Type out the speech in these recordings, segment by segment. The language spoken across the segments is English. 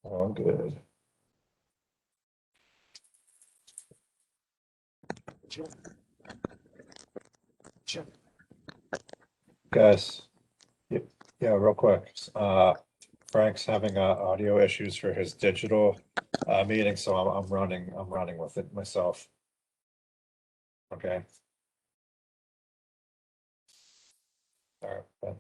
All good. Guys, yeah, real quick. Frank's having audio issues for his digital meeting, so I'm running with it myself. Okay. All right. Bye.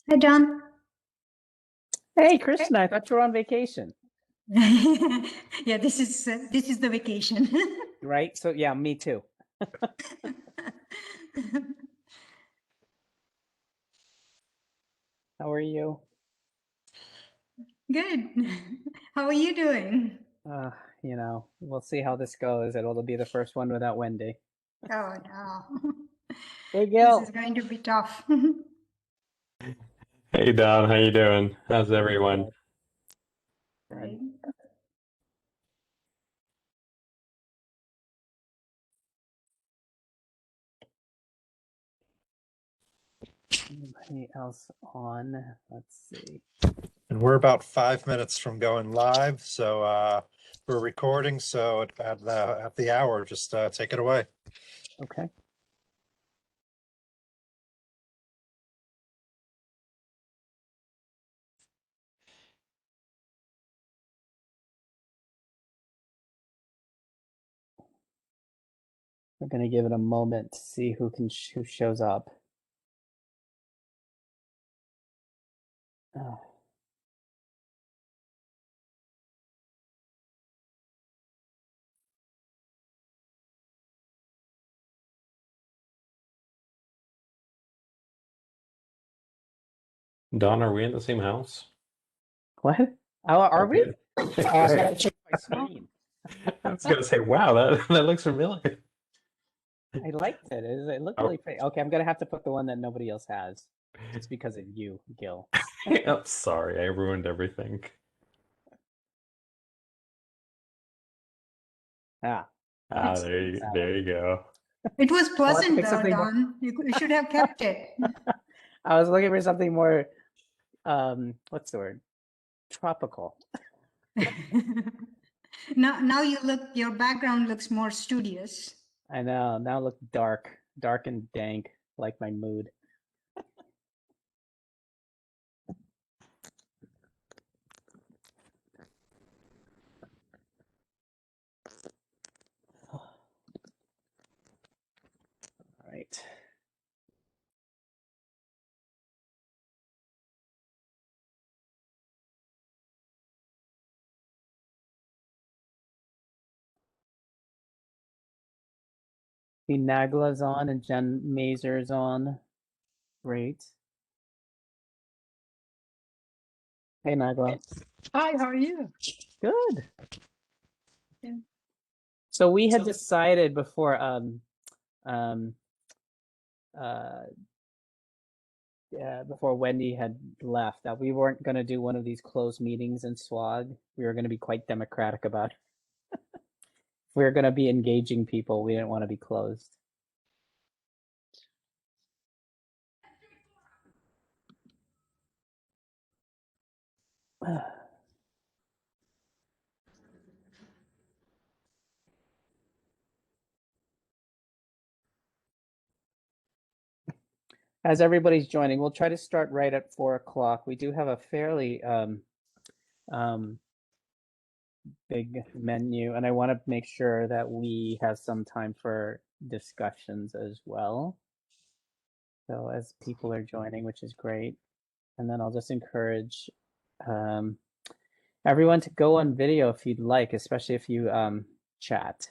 Hi, John. Hey, Krishna, I thought you were on vacation. Yeah, this is the vacation. Right? So yeah, me too. How are you? Good. How are you doing? We'll see how this goes. It'll be the first one without Wendy. Oh no. Hey, Gil. This is going to be tough. Hey Don, how you doing? How's everyone? Right. Anybody else on? Let's see. And we're about 5 minutes from going live, so we're recording. So at the hour, just take it away. Okay. We're gonna give it a moment to see who shows up. Oh. Don, are we in the same house? What? Oh, are we? Okay. I gotta check my screen. I was gonna say, wow, that looks familiar. I liked it. It looked really pretty. Okay, I'm gonna have to put the one that nobody else has. It's because of you, Gil. I'm sorry, I ruined everything. Ah. There you go. It was pleasant pick though, something more- Don. You should have kept it. I was looking for something more, what's the word? Tropical. Now your background looks more studious. I know. Now look dark and dank, like my mood. All right. The Nagla's on and Jen Mazur's on. Great. Hey, Nagla. Hi, how are you? Good. Yeah. So we had decided before before Wendy had left that we weren't going to do one of these closed meetings in SWOG. We were going to be quite democratic about it. If we were going to be engaging people, we didn't want to be closed. As everybody's joining, we'll try to start right at 4 o'clock. We do have a fairly big menu, and I want to make sure that we have some time for discussions as well. So as people are joining, which is great. And then I'll just encourage everyone to go on video if you'd like, especially if you chat.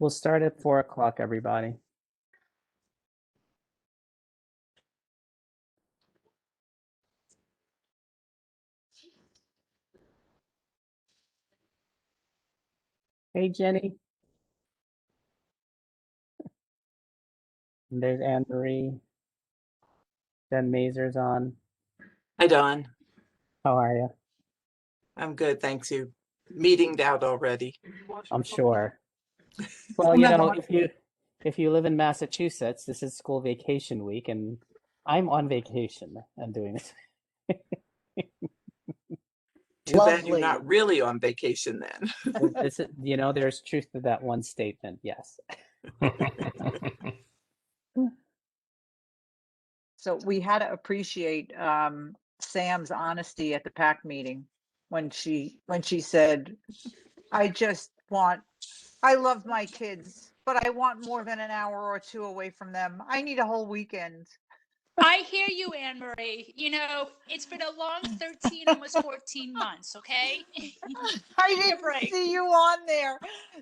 We'll start at 4 o'clock, everybody. Hey, Jenny. And there's Anne Marie. Jen Mazur's on. Hi, Dawn. How are you? I'm good, thanks. You meetinged out already. I'm sure. Well, you know, if you live in Massachusetts, this is school vacation week, and I'm on vacation and doing this. Too bad you're not really on vacation then. This is, you know, there's truth to that one statement. Yes. So we had to appreciate Sam's honesty at the PAC meeting when she said, I love my kids, but I want more than an hour or two away from them. I need a whole weekend. I hear you, Anne Marie. You know, it's been a long 13, almost 14 months, okay? I didn't see you on there.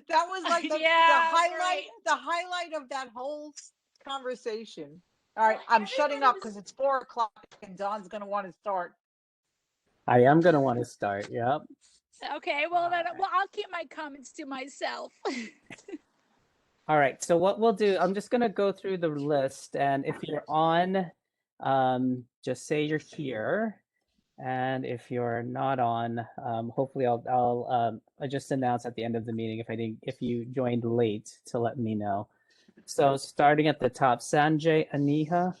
That was like the highlight, right. the highlight of that whole conversation. All right, I'm shutting up because it's 4 o'clock and Don's gonna want to start. I am gonna want to start. Yep. Okay, well, I'll keep my comments to myself. All right. So what we'll do, I'm just gonna go through the list, and if you're on, just say you're here, and if you're not on, hopefully I'll just announce at the end of the meeting if you joined late to let me know. So starting at the top, Sanjay Aniha.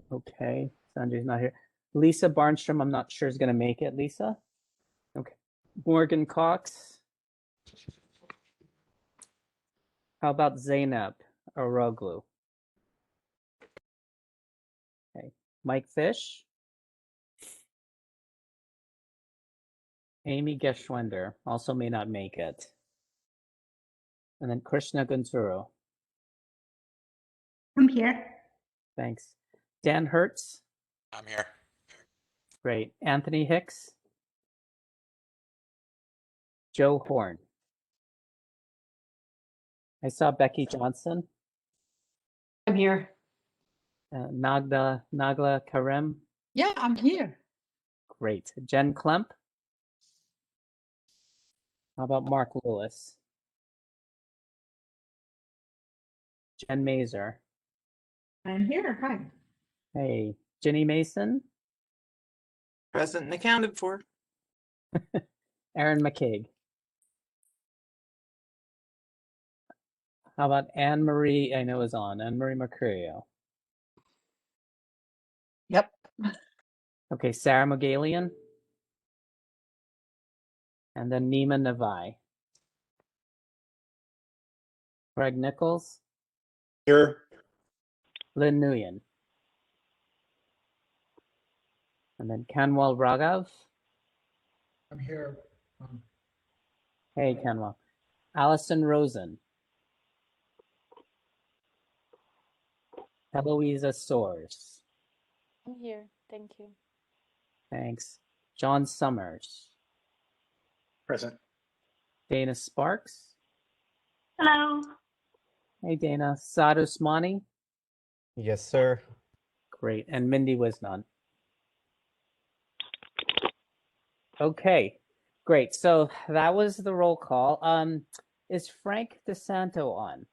Okay, Sanjay's not here. Lisa Barnstrom, I'm not sure is going to make it. Lisa? Okay. Morgan Cox. How about Zainab Aroglu? Okay. Mike Fish. Amy Geschwender also may not make it. And then Krishna Gunturu. I'm here. Thanks. Dan Hertz. I'm here. Great. Anthony Hicks. Joe Horn. I saw Becky Johnson. I'm here. Nagla Karem. Yeah, I'm here. Great. Jen Klemp. How about Mark Lewis? Jen Mazur. I'm here. Hi. Hey, Jenny Mason. Present and accounted for. Aaron McCaig. How about Anne Marie? I know is on. Anne Marie Mercurio. Yep. Okay, Sarah Mogalian. And then Nima Navai. Greg Nichols. Here. Lynn Nguyen. And then Kanwal Raghav. I'm here. Hey, Kanwal. Allison Rosen. Eloisa Soares. I'm here. Thank you. Thanks. John Summers. Present. Dana Sparks. Hello. Hey, Dana. Saad Usmani. Yes, sir. Great. And Mindy Wisnon. Okay, great. So that was the roll call. Is Frank DeSanto on?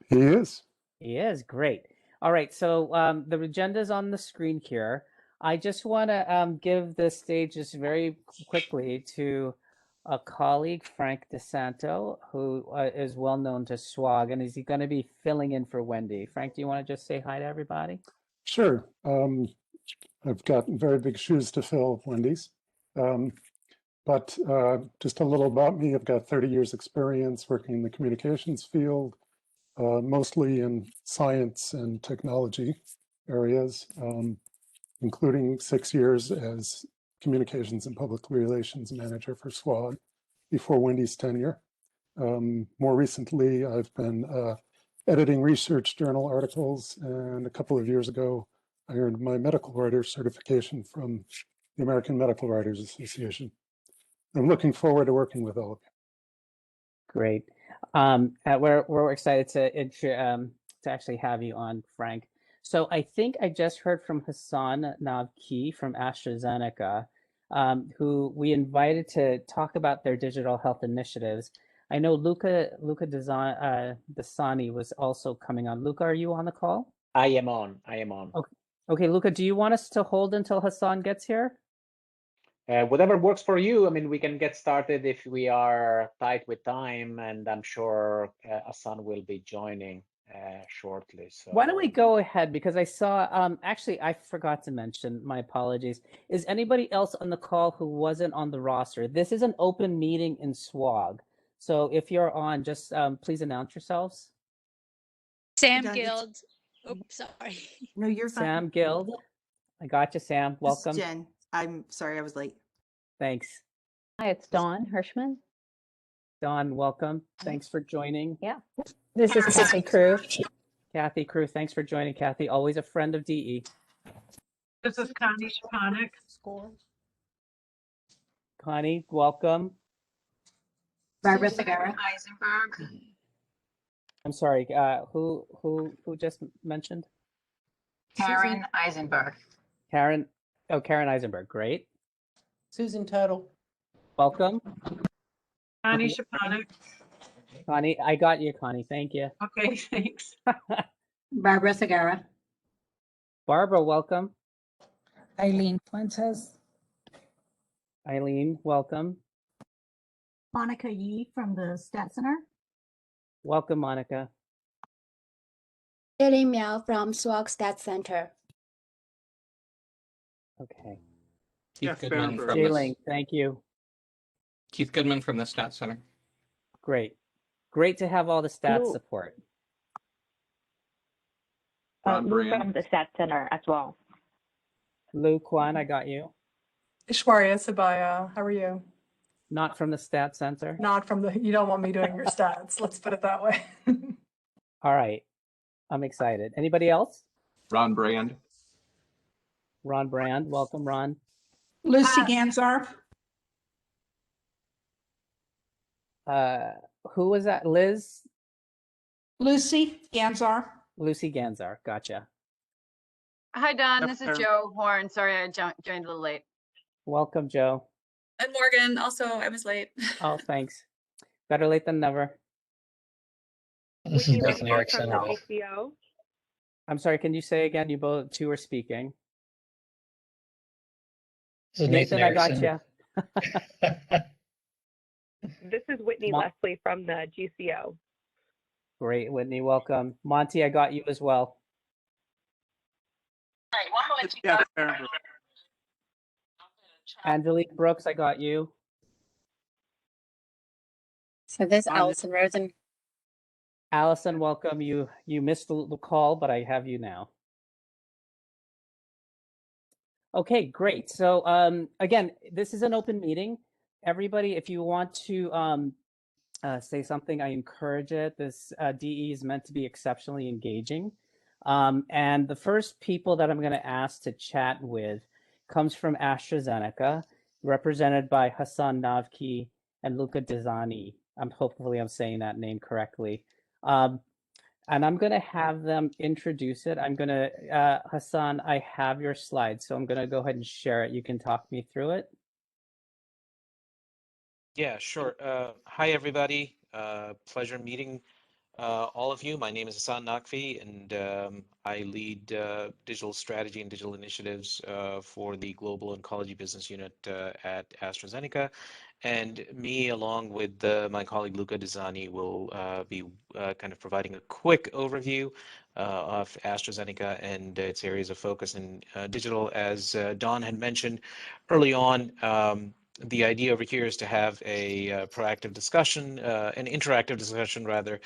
He is. He is. Great. All right. So the agenda's on the screen here. I just want to give the stage just very quickly to a colleague, Frank DeSanto, who is well known to SWOG, and is he going to be filling in for Wendy? Frank, do you want to just say hi to everybody? Sure. I've got very big shoes to fill, Wendy's. But just a little about me. I've got 30 years experience working in the communications field, mostly in science and technology areas, including 6 years as communications and public relations manager for SWOG before Wendy's tenure. More recently, I've been editing research journal articles, and a couple of years ago, I earned my medical writer certification from the American Medical Writers Association. I'm looking forward to working with all of you. Great. We're excited to actually have you on, Frank. So I think I just heard from Hassan Navki from AstraZeneca, who we invited to talk about their digital health initiatives. I know Luca Dasani was also coming on. Luca, are you on the call? I am on. Okay, Luca, do you want us to hold until Hassan gets here? Whatever works for you. I mean, we can get started if we are tight with time, and I'm sure Hassan will be joining shortly. So Why don't we go ahead, because I saw, actually, I forgot to mention, my apologies. Is anybody else on the call who wasn't on the roster? This is an open meeting in SWOG. So if you're on, just please announce yourselves. Sam Done. Guild. Oops, sorry. No, you're fine. Sam Guild. I got you, Sam. This is Welcome. Jen. I'm sorry I was late. Thanks. Hi, it's Dawn Hirschman. Dawn, welcome. Thanks for joining. Yeah. This is Kathy Crew. Kathy Crew, thanks for joining, Kathy. Always a friend of DE. This is Connie Shapanik. Connie, welcome. Barbara Segarra. Eisenberg. I'm sorry, who just mentioned? Karen Eisenberg. Karen Eisenberg, great. Susan Tuttle. Welcome. Connie Shapanik. Connie, I got you, Connie, thank you. Okay, thanks. Barbara Segarra. Barbara, welcome. Eileen Fuentes. Eileen, welcome. Monica Yee from the Stat Center. Welcome, Monica. Lily Miao from SWOG Stat Center. Okay. Keith Goodman from Jayling, thank you. Keith Goodman from the Stat Center. Great. Great to have all the stats Cool. support. Lou from the Stat Center as well. Lou Kwan, I got you. Ishwarya Sabaya, how are you? Not from the Stat Center. Not from the, you don't want me doing your stats, let's put it that way. All right. I'm excited. Anybody else? Ron Brand. Ron Brand, welcome, Ron. Lucy Gansarf. Who was that? Liz? Lucy Gansar. Lucy Ganzar, gotcha. Hi, Don. Yep, This is Aaron. Joe Horn. Sorry I joined a little late. Welcome, Joe. And Morgan, also, I was late. Oh, thanks. Better late than never. This is Nathan Erickson. I'm sorry, can you say again? You both two are speaking. This is Nathan I got Erickson. you. This is Whitney Leslie from the GCO. Great, Whitney, welcome. Monty, I got you as well. Angelique Brooks, I got you. So this is Allison Rosen. Allison, welcome. You missed the call, but I have you now. Okay, great. So again, this is an open meeting. Everybody, if you want to say something, I encourage it. This DE is meant to be exceptionally engaging. And the first people that I'm going to ask to chat with comes from AstraZeneca, represented by Hassan Navki and Luca Dasani. Hopefully I'm saying that name correctly. And I'm going to have them introduce it. I'm going to, Hassan, I have your slides, so I'm going to go ahead and share it. You can talk me through it. Yeah, sure. Hi, everybody. Pleasure meeting all of you. My name is Hassan Naqvi, and I lead digital strategy and digital initiatives for the Global Oncology Business Unit at AstraZeneca. And me, along with my colleague Luca Dasani, will be kind of providing a quick overview of AstraZeneca and its areas of focus in digital. As Don had mentioned early on, the idea over here is to have a proactive discussion, an interactive discussion rather.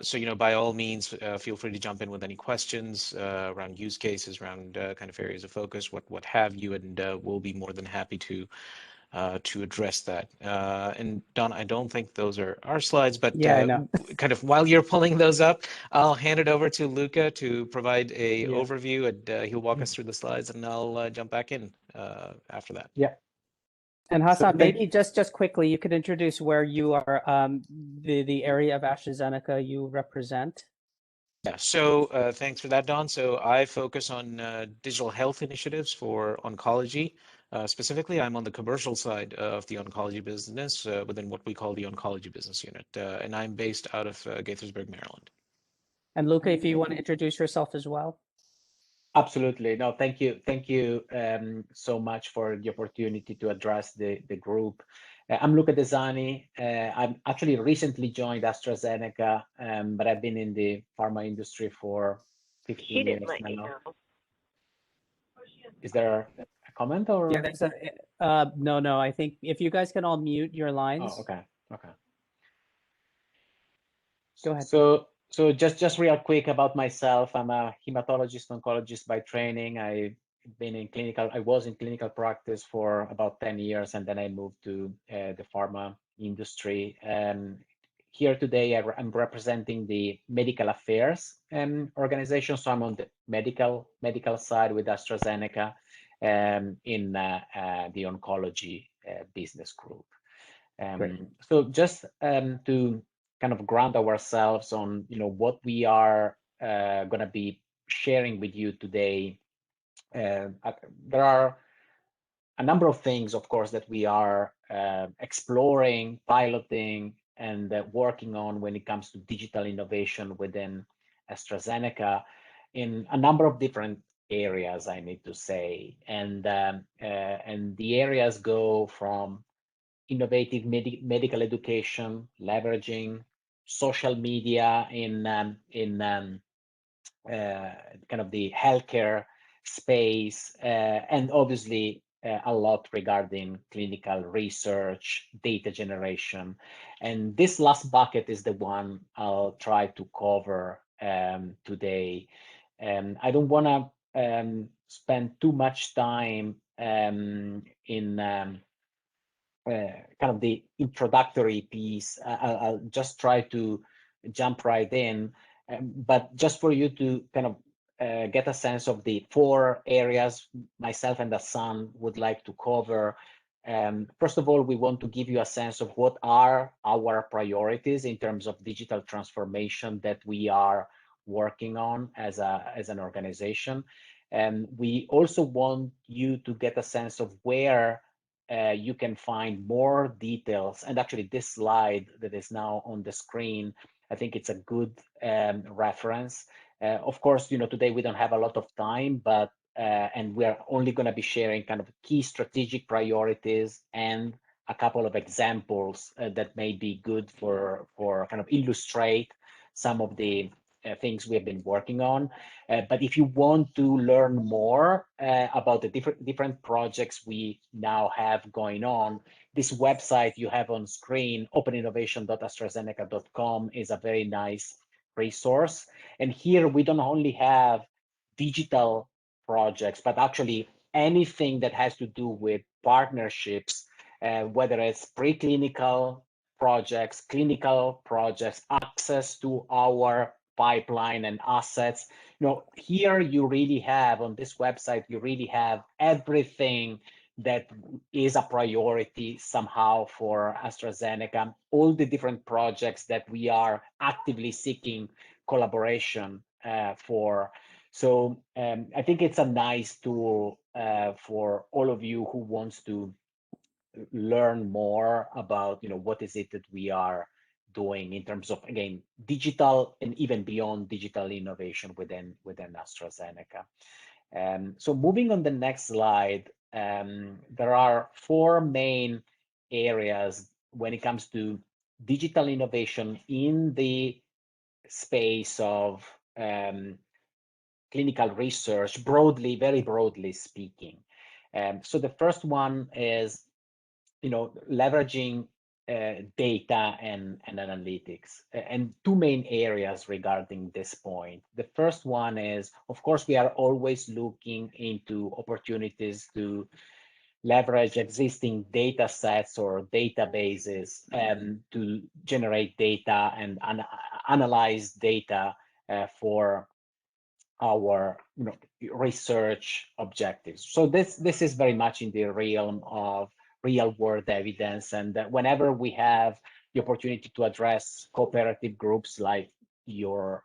So, by all means, feel free to jump in with any questions around use cases, around kind of areas of focus, what have you, and we'll be more than happy to address that. And Don, I don't think those are our slides, but Yeah, kind of while you're pulling those up, I'll hand it over to Luca to provide a overview, and he'll walk us through the slides, and I'll jump back in after that. Yeah. And Hassan, maybe just quickly, you could introduce where you are, the area of AstraZeneca you represent. Yeah, so thanks for that, Don. So I focus on digital health initiatives for oncology. Specifically, I'm on the commercial side of the oncology business within what we call the oncology business unit. And I'm based out of Gaithersburg, Maryland. And Luca, if you want to introduce yourself as well. Absolutely. No, thank you. Thank you so much for the opportunity to address the group. I'm Luca Desani. I'm actually recently joined AstraZeneca, but I've been in the pharma industry for 15 years now. Is there a comment or? Yeah, there's a, no, I think if you guys can all mute your lines. Oh, okay. Go ahead. So just real quick about myself. I'm a hematologist oncologist by training. I was in clinical practice for about 10 years, and then I moved to the pharma industry. Here today, I'm representing the medical affairs organization. So I'm on the medical side with AstraZeneca in the oncology business group. So just to kind of ground ourselves on, what we are going to be sharing with you today. There are a number of things, of course, that we are exploring, piloting, and working on when it comes to digital innovation within AstraZeneca in a number of different areas, I need to say. And the areas go from innovative medical education, leveraging social media in kind of the healthcare space, and obviously a lot regarding clinical research, data generation. And this last bucket is the one I'll try to cover today. I don't want to spend too much time in kind of the introductory piece. I'll just try to jump right in, but just for you to kind of get a sense of the 4 areas myself and Hassan would like to cover. First of all, we want to give you a sense of what are our priorities in terms of digital transformation that we are working on as an organization. And we also want you to get a sense of where you can find more details. And actually this slide that is now on the screen, I think it's a good reference. Of course, today we don't have a lot of time, but and we're only going to be sharing kind of key strategic priorities and a couple of examples that may be good for kind of illustrate some of the things we have been working on. But if you want to learn more about the different projects we now have going on, this website you have on screen, openinnovation.astrazeneca.com, is a very nice resource. And here we don't only have digital projects, but actually anything that has to do with partnerships, whether it's preclinical projects, clinical projects, access to our pipeline and assets. Here you really have, on this website, you really have everything that is a priority somehow for AstraZeneca, all the different projects that we are actively seeking collaboration for. So I think it's a nice tool for all of you who wants to learn more about, what is it that we are doing in terms of, again, digital and even beyond digital innovation within AstraZeneca. So moving on the next slide, there are 4 main areas when it comes to digital innovation in the space of clinical research, very broadly speaking. So the first one is, leveraging data and analytics, and 2 main areas regarding this point. The first one is, of course, we are always looking into opportunities to leverage existing data sets or databases to generate data and analyze data for our research objectives. So this is very much in the realm of real world evidence. And whenever we have the opportunity to address cooperative groups like your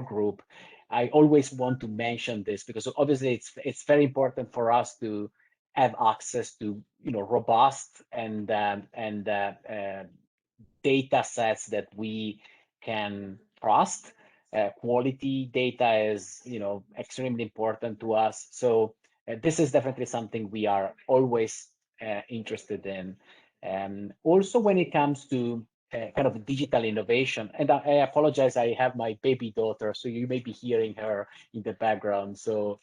group, I always want to mention this because obviously it's very important for us to have access to robust and data sets that we can trust. Quality data is extremely important to us. So this is definitely something we are always interested in. Also, when it comes to kind of digital innovation, and I apologize, I have my baby daughter, so you may be hearing her in the background. So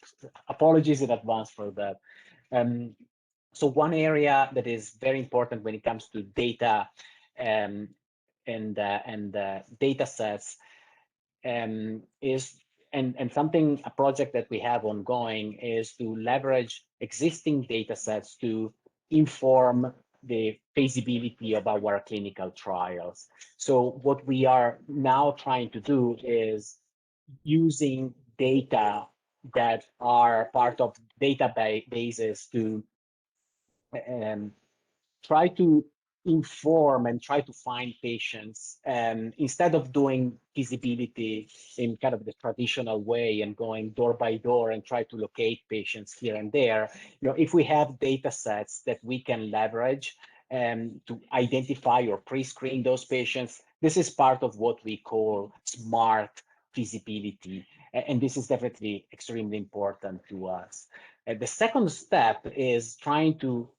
apologies in advance for that. So one area that is very important when it comes to data and data sets is a project that we have ongoing is to leverage existing data sets to inform the feasibility of our clinical trials. So what we are now trying to do is using data that are part of databases to try to inform and try to find patients instead of doing feasibility in kind of the traditional way and going door by door and try to locate patients here and there. If we have data sets that we can leverage to identify or pre-screen those patients, this is part of what we call smart feasibility. And this is definitely extremely important to us. The second step is trying to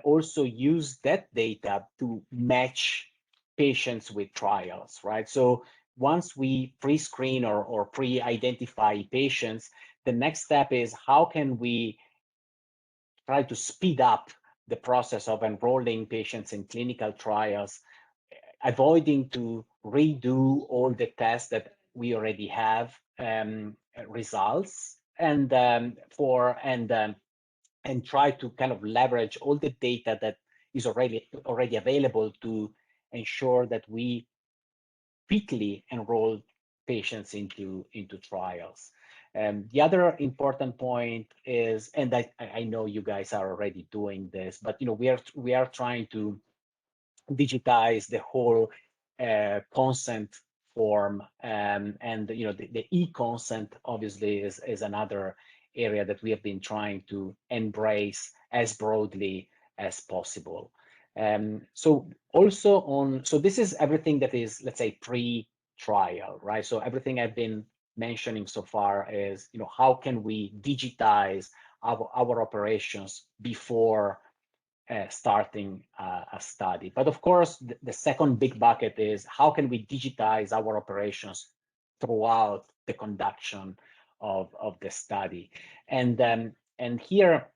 also use that data to match patients with trials, right? So once we pre-screen or pre-identify patients, the next step is how can we try to speed up the process of enrolling patients in clinical trials, avoiding to redo all the tests that we already have results, and try to kind of leverage all the data that is already available to ensure that we quickly enroll patients into trials. The other important point is, and I know you guys are already doing this, but we are trying to digitize the whole consent form, and the e-consent obviously is another area that we have been trying to embrace as broadly as possible. So this is everything that is, let's say, pre-trial, right? So everything I've been mentioning so far is, how can we digitize our operations before starting a study. But of course, the second big bucket is how can we digitize our operations throughout the conduction of the study. And here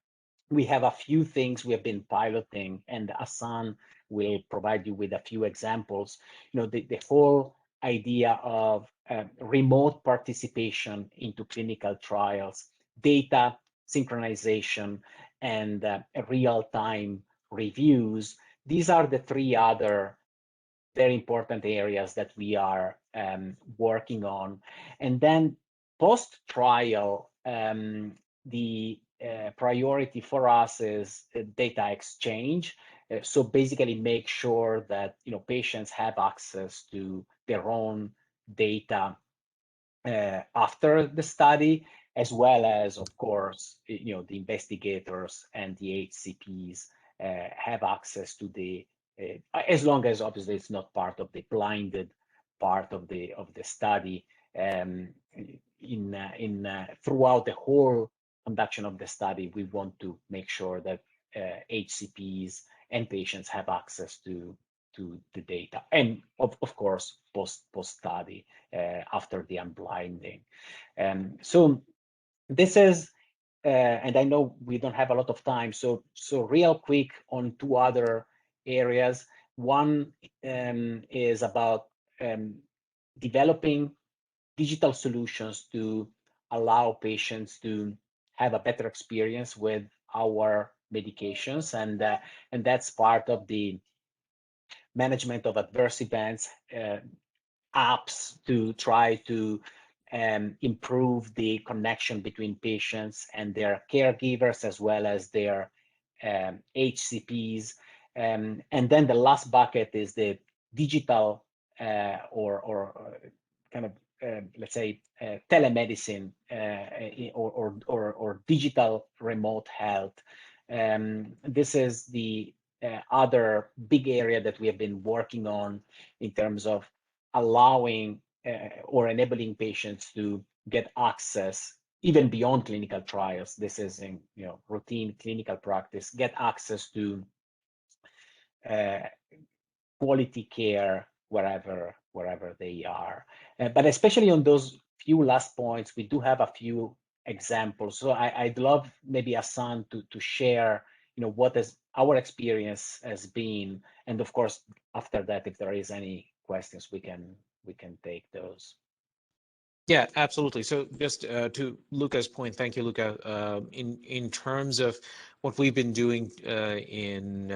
we have a few things we have been piloting, and Hassan will provide you with a few examples. The whole idea of remote participation into clinical trials, data synchronization, and real-time reviews. These are the three other very important areas that we are working on. And then post-trial, the priority for us is data exchange. So basically make sure that patients have access to their own data after the study, as well as, of course, the investigators and the HCPs have access to the, as long as obviously it's not part of the blinded part of the study. Throughout the whole conduction of the study, we want to make sure that HCPs and patients have access to the data, and of course post study after the unblinding. So this is, and I know we don't have a lot of time, so real quick on two other areas. One is about developing digital solutions to allow patients to have a better experience with our medications, and that's part of the management of adverse events, apps to try to improve the connection between patients and their caregivers, as well as their HCPs. And then the last bucket is the digital or kind of let's say telemedicine or digital remote health. This is the other big area that we have been working on in terms of allowing or enabling patients to get access even beyond clinical trials. This is in routine clinical practice, get access to quality care wherever they are. But especially on those few last points, we do have a few examples. So I'd love maybe Hassan to share what is our experience has been, and of course after that, if there is any questions, we can take those. Yeah, absolutely. So just to Luca's point, thank you, Luca. In terms of what we've been doing in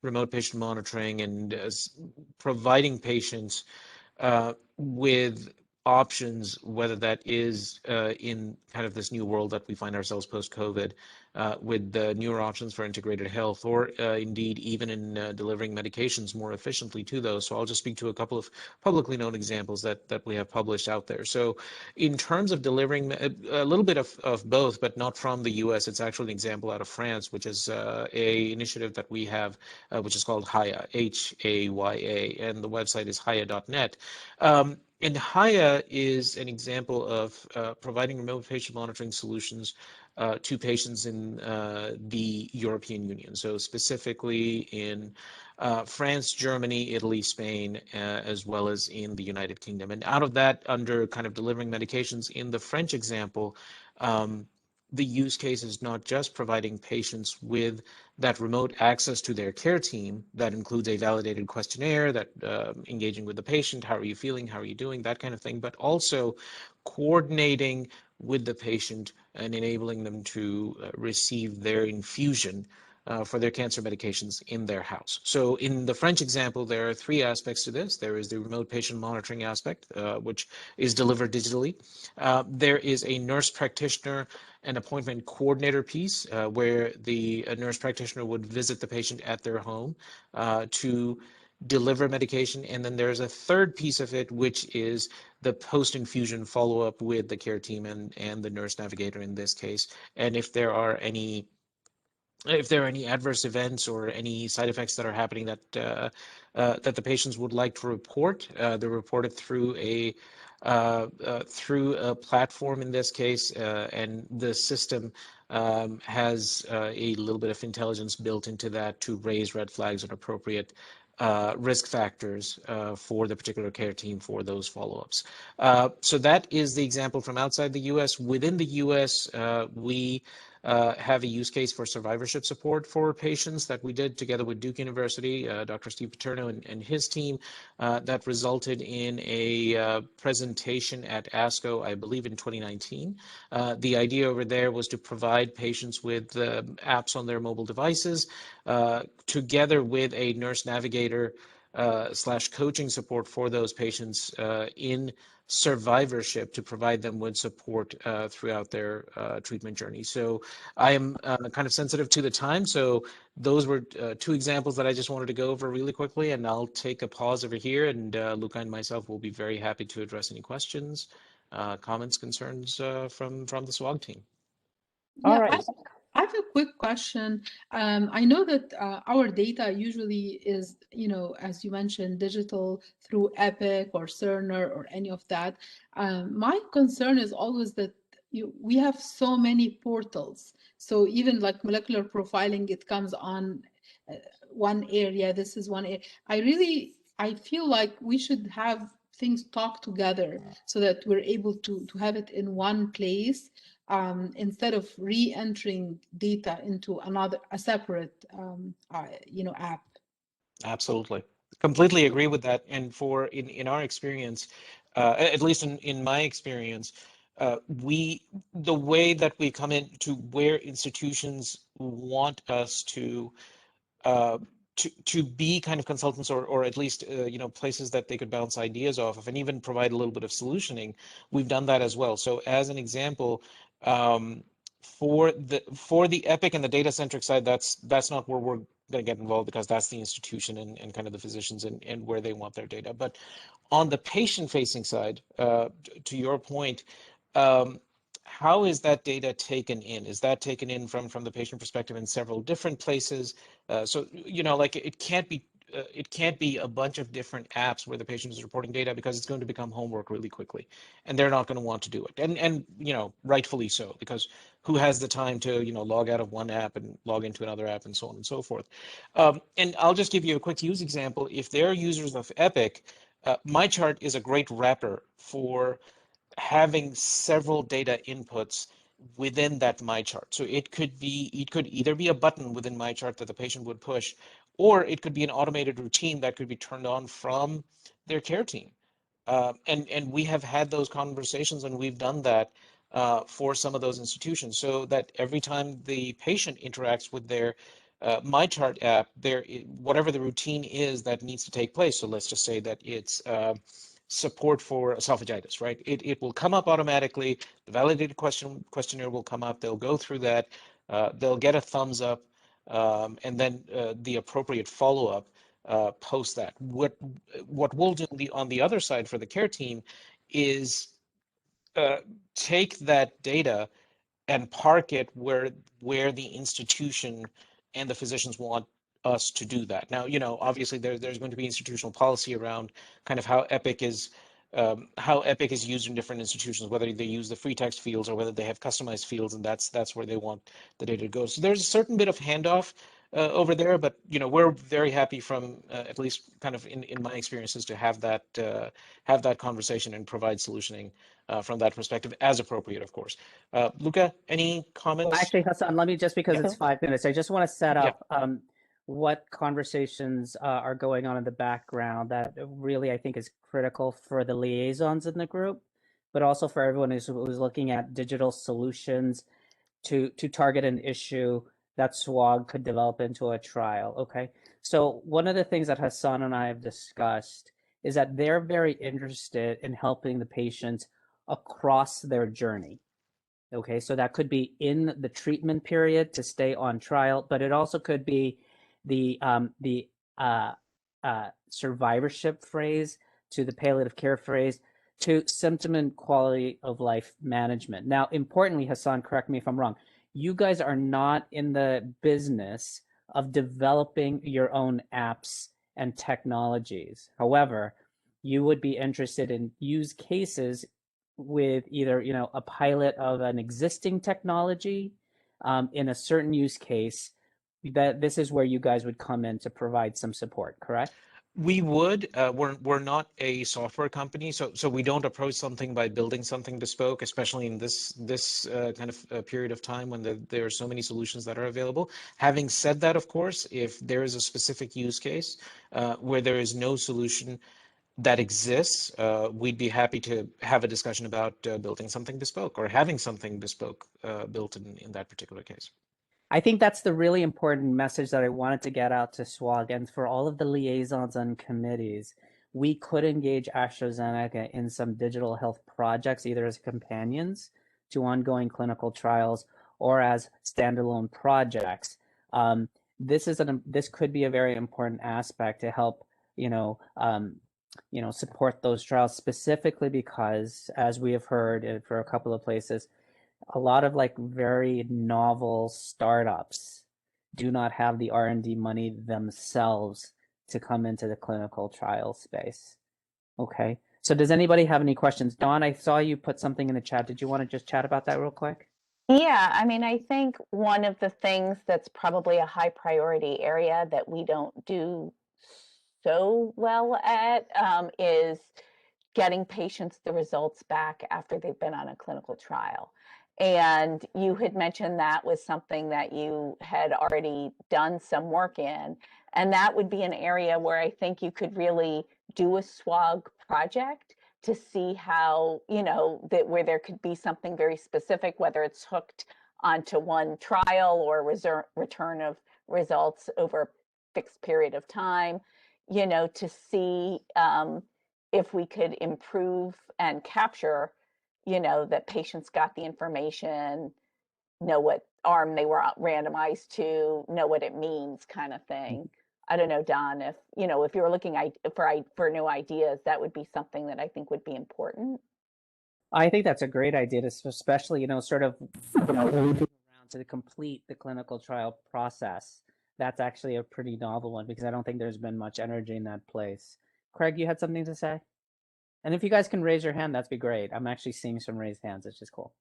remote patient monitoring and providing patients with options, whether that is in kind of this new world that we find ourselves post-COVID, with the newer options for integrated health, or indeed even in delivering medications more efficiently to those. So I'll just speak to a couple of publicly known examples that we have published out there. So in terms of delivering a little bit of both, but not from the US, it's actually an example out of France, which is a initiative that we have, which is called HAYA, H-A-Y-A, and the website is haya.net. And HAYA is an example of providing remote patient monitoring solutions to patients in the European Union. So specifically in France, Germany, Italy, Spain, as well as in the United Kingdom. And out of that, under kind of delivering medications in the French example, the use case is not just providing patients with that remote access to their care team that includes a validated questionnaire, that engaging with the patient, how are you feeling, how are you doing, that kind of thing, but also coordinating with the patient and enabling them to receive their infusion for their cancer medications in their house. So in the French example, there are three aspects to this. There is the remote patient monitoring aspect, which is delivered digitally. There is a nurse practitioner and appointment coordinator piece where the nurse practitioner would visit the patient at their home to deliver medication. And then there's a third piece of it, which is the post-infusion follow-up with the care team and the nurse navigator in this case. And if there are any adverse events or any side effects that are happening that the patients would like to report, they're reported through a platform in this case, and the system has a little bit of intelligence built into that to raise red flags and appropriate risk factors for the particular care team for those follow-ups. So that is the example from outside the US. Within the US, we have a use case for survivorship support for patients that we did together with Duke University, Dr. Steve Paterno and his team, that resulted in a presentation at ASCO, I believe in 2019. The idea over there was to provide patients with apps on their mobile devices, together with a nurse navigator / coaching support for those patients in survivorship, to provide them with support throughout their treatment journey. So I am kind of sensitive to the time. So those were two examples that I just wanted to go over really quickly, and I'll take a pause over here, and Luca and myself will be very happy to address any questions, comments, concerns from the SWOG team. Yeah, All right. I have a quick question. I know that our data usually is, as you mentioned, digital through Epic or Cerner or any of that. My concern is always that we have so many portals. So even like molecular profiling, it comes on one area. This is one area. I feel like we should have things talk together so that we're able to have it in one place. Instead of re-entering data into a separate, app. Absolutely. Completely agree with that. And in our experience, at least in my experience, the way that we come into where institutions want us to be kind of consultants, or at least places that they could bounce ideas off of and even provide a little bit of solutioning, we've done that as well. So as an example, For the Epic and the data centric side, that's not where we're going to get involved, because that's the institution and kind of the physicians and where they want their data. But on the patient facing side, to your point, how is that data taken in? Is that taken in from the patient perspective in several different places? So, you know, like it can't be a bunch of different apps where the patient is reporting data, because it's going to become homework really quickly, and they're not going to want to do it. And you know, rightfully so, because who has the time to, you know, log out of one app and log into another app and so on and so forth. And I'll just give you a quick use example. If they're users of Epic, MyChart is a great wrapper for having several data inputs within that MyChart. So it could either be a button within MyChart that the patient would push, or it could be an automated routine that could be turned on from their care team. And we have had those conversations, and we've done that for some of those institutions, so that every time the patient interacts with their MyChart app, whatever the routine is that needs to take place. So let's just say that it's support for esophagitis, right? It will come up automatically. The validated questionnaire will come up. They'll go through that. They'll get a thumbs up, and then the appropriate follow-up post that. What we'll do on the other side for the care team is take that data and park it where the institution and the physicians want us to do that. Now, you know, obviously there's going to be institutional policy around kind of how Epic is used in different institutions, whether they use the free text fields or whether they have customized fields, and that's where they want the data to go. So there's a certain bit of handoff over there, but you know, we're very happy from at least kind of in my experiences to have that conversation and provide solutioning from that perspective as appropriate, of course. Luca, any comments? Well, actually, Hassan, let me, just because it's 5 minutes, I just want to set up what conversations are going on in the background that really I think is critical for the liaisons in the group, but also for everyone who's looking at digital solutions to target an issue that SWOG could develop into a trial. Okay, so one of the things that Hassan and I have discussed is that they're very interested in helping the patients across their journey. Okay, so that could be in the treatment period to stay on trial, but it also could be the survivorship phase to the palliative care phase to symptom and quality of life management. Now, importantly, Hassan, correct me if I'm wrong, you guys are not in the business of developing your own apps and technologies. However, you would be interested in use cases with either, you know, a pilot of an existing technology in a certain use case. That this is where you guys would come in to provide some support, correct? We would. We're not a software company, so we don't approach something by building something bespoke, especially in this kind of period of time when there are so many solutions that are available. Having said that, of course, if there is a specific use case where there is no solution that exists, we'd be happy to have a discussion about building something bespoke or having something bespoke built in that particular case. I think that's the really important message that I wanted to get out to SWOG and for all of the liaisons and committees. We could engage AstraZeneca in some digital health projects, either as companions to ongoing clinical trials or as standalone projects. This could be a very important aspect to help, support those trials, specifically because, as we have heard for a couple of places, a lot of like very novel startups do not have the R&D money themselves to come into the clinical trial space. Okay, so does anybody have any questions? Dawn, I saw you put something in the chat. Did you want to just chat about that real quick? Yeah, I mean, I think one of the things that's probably a high priority area that we don't do so well at is getting patients the results back after they've been on a clinical trial. And you had mentioned that was something that you had already done some work in. And that would be an area where I think you could really do a SWOG project to see how, where there could be something very specific, whether it's hooked onto one trial or return of results over a fixed period of time, to see if we could improve and capture that patients got the information know what arm they were randomized to, know what it means, kind of thing. I don't know, Don, if if you're looking for new ideas, that would be something that I think would be important. I think that's a great idea, especially sort of looping around to complete the clinical trial process. That's actually a pretty novel one because I don't think there's been much energy in that place. Craig, you had something to say? And if you guys can raise your hand, that'd be great. I'm actually seeing some raised hands, which is cool.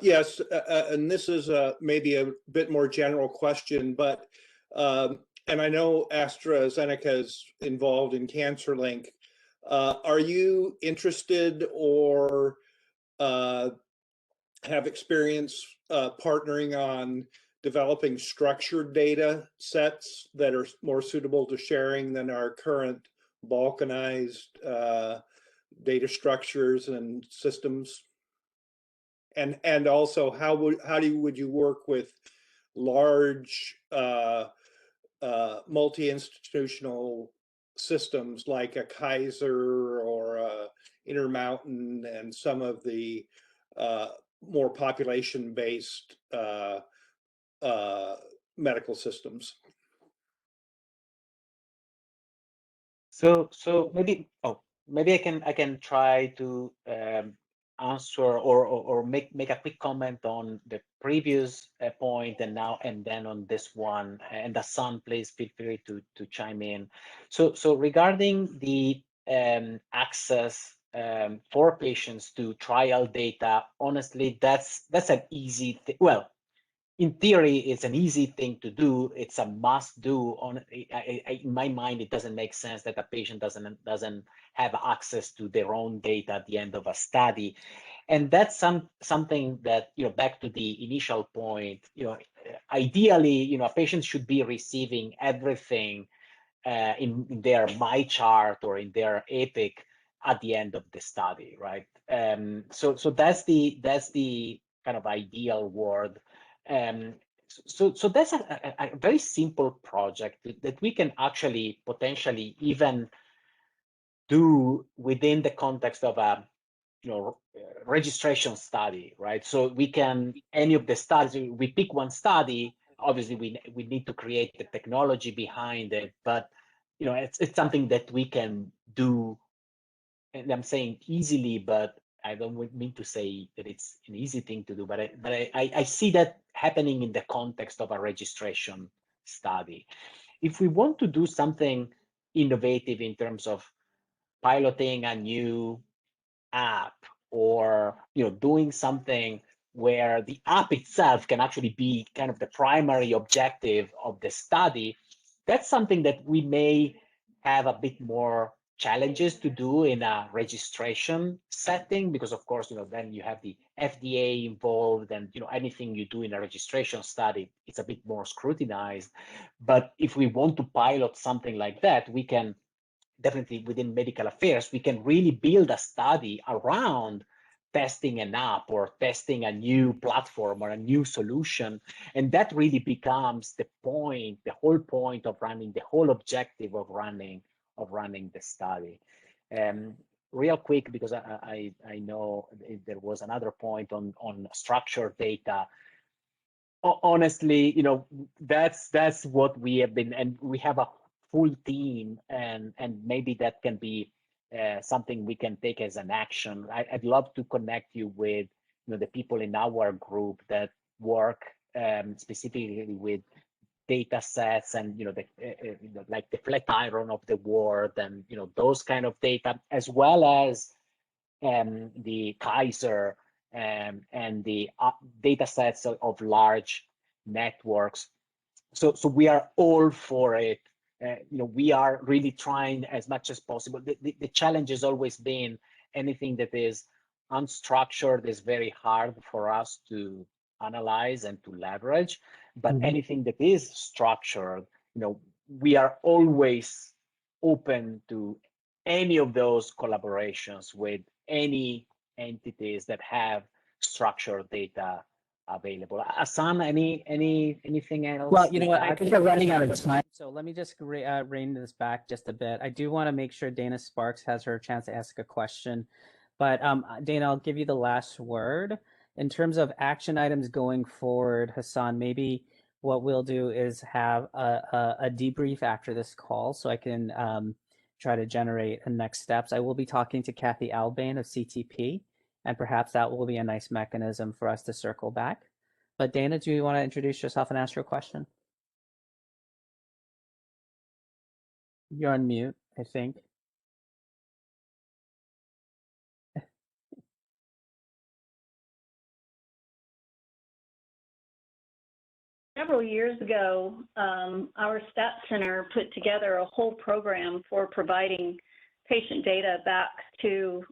Yes, and this is maybe a bit more general question, but and I know AstraZeneca is involved in CancerLink. Are you interested or have experience partnering on developing structured data sets that are more suitable to sharing than our current balkanized data structures and systems? And also, how would you work with large multi-institutional systems like a Kaiser or a Intermountain and some of the more population-based medical systems? So maybe I can try to answer or make a quick comment on the previous point and then on this one. And Hassan, please feel free to chime in. So regarding the access for patients to trial data, honestly, that's an easy thing. Well, in theory, it's an easy thing to do. It's a must do. In my mind, it doesn't make sense that a patient doesn't have access to their own data at the end of a study. And that's something that, back to the initial point, ideally, a patient should be receiving everything in their My Chart or in their EPIC at the end of the study, right? So that's the kind of ideal world. So that's a very simple project that we can actually potentially even do within the context of a registration study, right? So we can, any of the studies, we pick one study, obviously we need to create the technology behind it, but it's something that we can do, and I'm saying easily, but I don't mean to say that it's an easy thing to do, but I see that happening in the context of a registration study. If we want to do something innovative in terms of piloting a new app or doing something where the app itself can actually be kind of the primary objective of the study, that's something that we may have a bit more challenges to do in a registration setting, because of course, then you have the FDA involved, and anything you do in a registration study, it's a bit more scrutinized. But if we want to pilot something like that, we can definitely, within medical affairs, we can really build a study around testing an app or testing a new platform or a new solution. And that really becomes the point, the whole point of running, the whole objective of running the study. Real quick, because I know there was another point on structured data. Honestly, that's what we have been, and we have a full team, and maybe that can be something we can take as an action. I'd love to connect you with the people in our group that work specifically with data sets and like the Flatiron of the world and those kind of data, as well as the Kaiser and the data sets of large networks. So we are all for it. We are really trying as much as possible. The challenge has always been anything that is unstructured is very hard for us to analyze and to leverage. But anything that is structured, we are always open to any of those collaborations with any entities that have structured data available. Hassan, anything else? Well, I think we're running out of time, so let me just rein this back just a bit. I do want to make sure Dana Sparks has her chance to ask a question, but Dana, I'll give you the last word. In terms of action items going forward, Hassan, maybe what we'll do is have a debrief after this call so I can try to generate a next steps. I will be talking to Kathy Albane of CTP, and perhaps that will be a nice mechanism for us to circle back. But Dana, do you want to introduce yourself and ask your question? You're on mute, I think. Several years ago, our stat center put together a whole program for providing patient data back to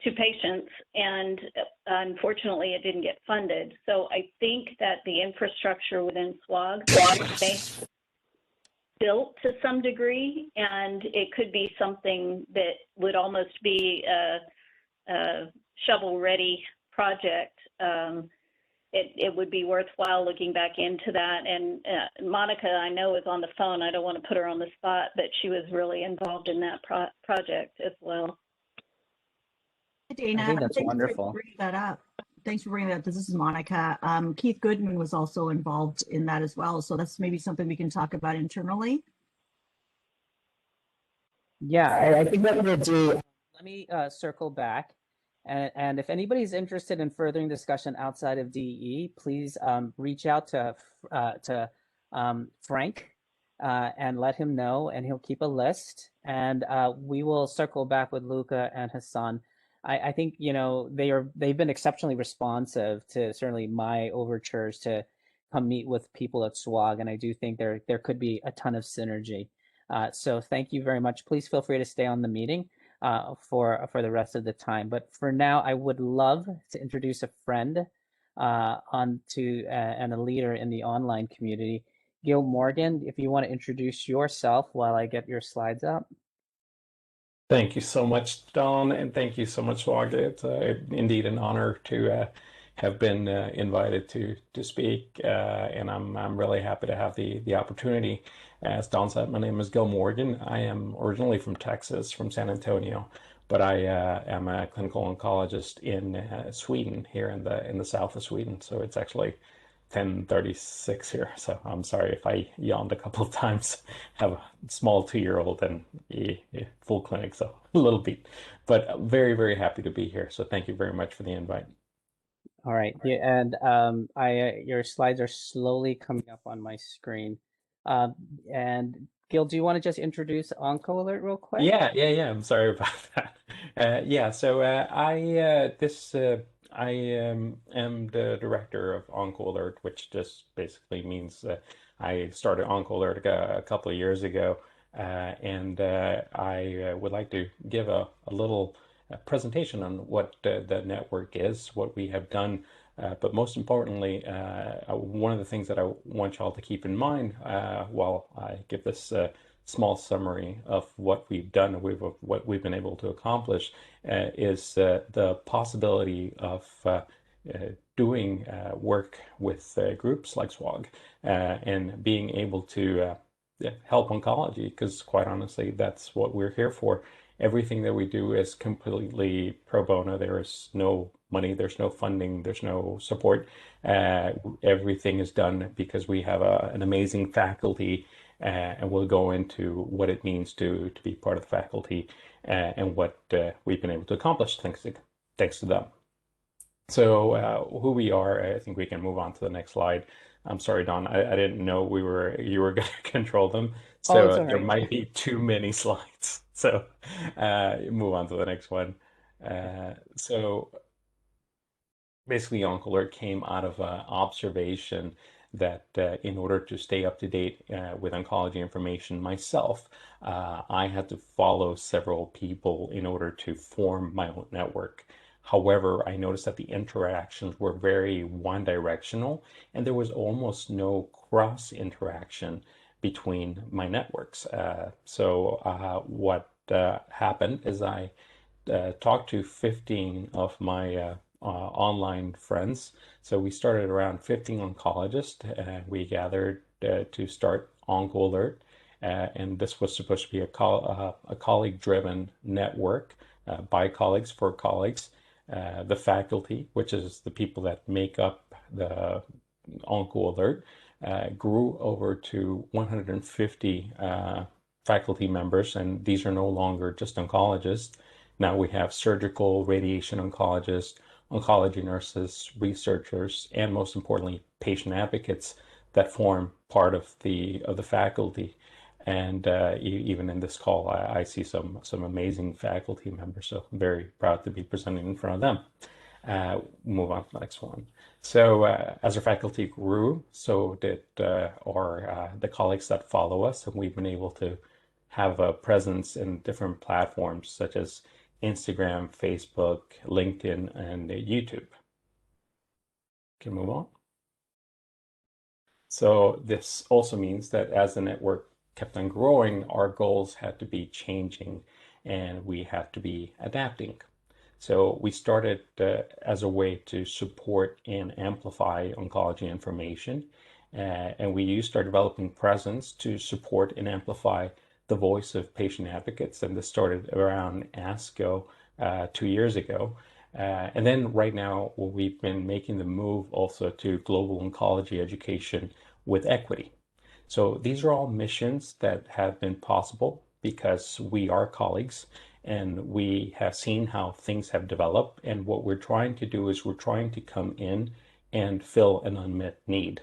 patients, and unfortunately, it didn't get funded. So I think that the infrastructure within SWOG is built to some degree, and it could be something that would almost be a shovel-ready project. It would be worthwhile looking back into that. And Monica, I know, is on the phone. I don't want to put her on the spot, but she was really involved in that project as well. Dana, I think that's thanks wonderful. for bringing that up. Thanks for bringing that up. This is Monica. Keith Goodman was also involved in that as well. So that's maybe something we can talk about internally. Yeah, I think what we'll do. Let me circle back. And if anybody's interested in furthering discussion outside of DE, please reach out to Frank and let him know, and he'll keep a list. And we will circle back with Luca and Hassan. I think, you know, they've been exceptionally responsive to certainly my overtures to come meet with people at SWOG, and I do think there could be a ton of synergy. So thank you very much. Please feel free to stay on the meeting for the rest of the time. But for now, I would love to introduce a friend and a leader in the online community. Gil Morgan, if you want to introduce yourself while I get your slides up. Thank you so much, Don, and thank you so much, SWOG. It's indeed an honor to have been invited to speak, and I'm really happy to have the opportunity. As Don said, my name is Gil Morgan. I am originally from Texas, from San Antonio, but I am a clinical oncologist in Sweden, here in the south of Sweden. So it's actually 10:36 here, so I'm sorry if I yawned a couple of times. I have a small 2-year-old and full clinic, so a little bit, but very, very happy to be here. So thank you very much for the invite. All right, yeah, and your slides are slowly coming up on my screen. And Gil, do you want to just introduce Oncoalert real quick? Yeah. I'm sorry about that. Yeah, so I am the director of Oncoalert, which just basically means I started Oncoalert a couple of years ago, and I would like to give a little presentation on what the network is, what we have done, but most importantly, one of the things that I want y'all to keep in mind while I give this small summary of what we've done, what we've been able to accomplish, is the possibility of doing work with groups like SWOG and being able to help oncology, because quite honestly, that's what we're here for. Everything that we do is completely pro bono. There is no money, there's no funding, there's no support. Everything is done because we have an amazing faculty, and we'll go into what it means to be part of the faculty and what we've been able to accomplish thanks to them. So who we are, I think we can move on to the next slide. I'm sorry, Don, I didn't know you were going to control them. So there might be too many slides. So move on to the next one. So basically, Oncoalert came out of observation that in order to stay up to date with oncology information myself, I had to follow several people in order to form my own network. However, I noticed that the interactions were very one-directional, and there was almost no cross-interaction between my networks. So what happened is I talked to 15 of my online friends. So we started around 15 oncologists. We gathered to start Oncoalert, and this was supposed to be a colleague-driven network by colleagues for colleagues. The faculty, which is the people that make up the Oncoalert, grew over to 150 faculty members, and these are no longer just oncologists. Now we have surgical, radiation oncologists, oncology nurses, researchers, and most importantly, patient advocates that form part of the faculty. And even in this call, I see some amazing faculty members, so I'm very proud to be presenting in front of them. Move on to the next one. So as our faculty grew, so did the colleagues that follow us, and we've been able to have a presence in different platforms such as Instagram, Facebook, LinkedIn, and YouTube. Can move on. So this also means that as the network kept on growing, our goals had to be changing and we had to be adapting. So we started as a way to support and amplify oncology information. And we used our developing presence to support and amplify the voice of patient advocates. And this started around ASCO 2 years ago. And then right now, we've been making the move also to global oncology education with equity. So these are all missions that have been possible because we are colleagues and we have seen how things have developed. And what we're trying to do is we're trying to come in and fill an unmet need.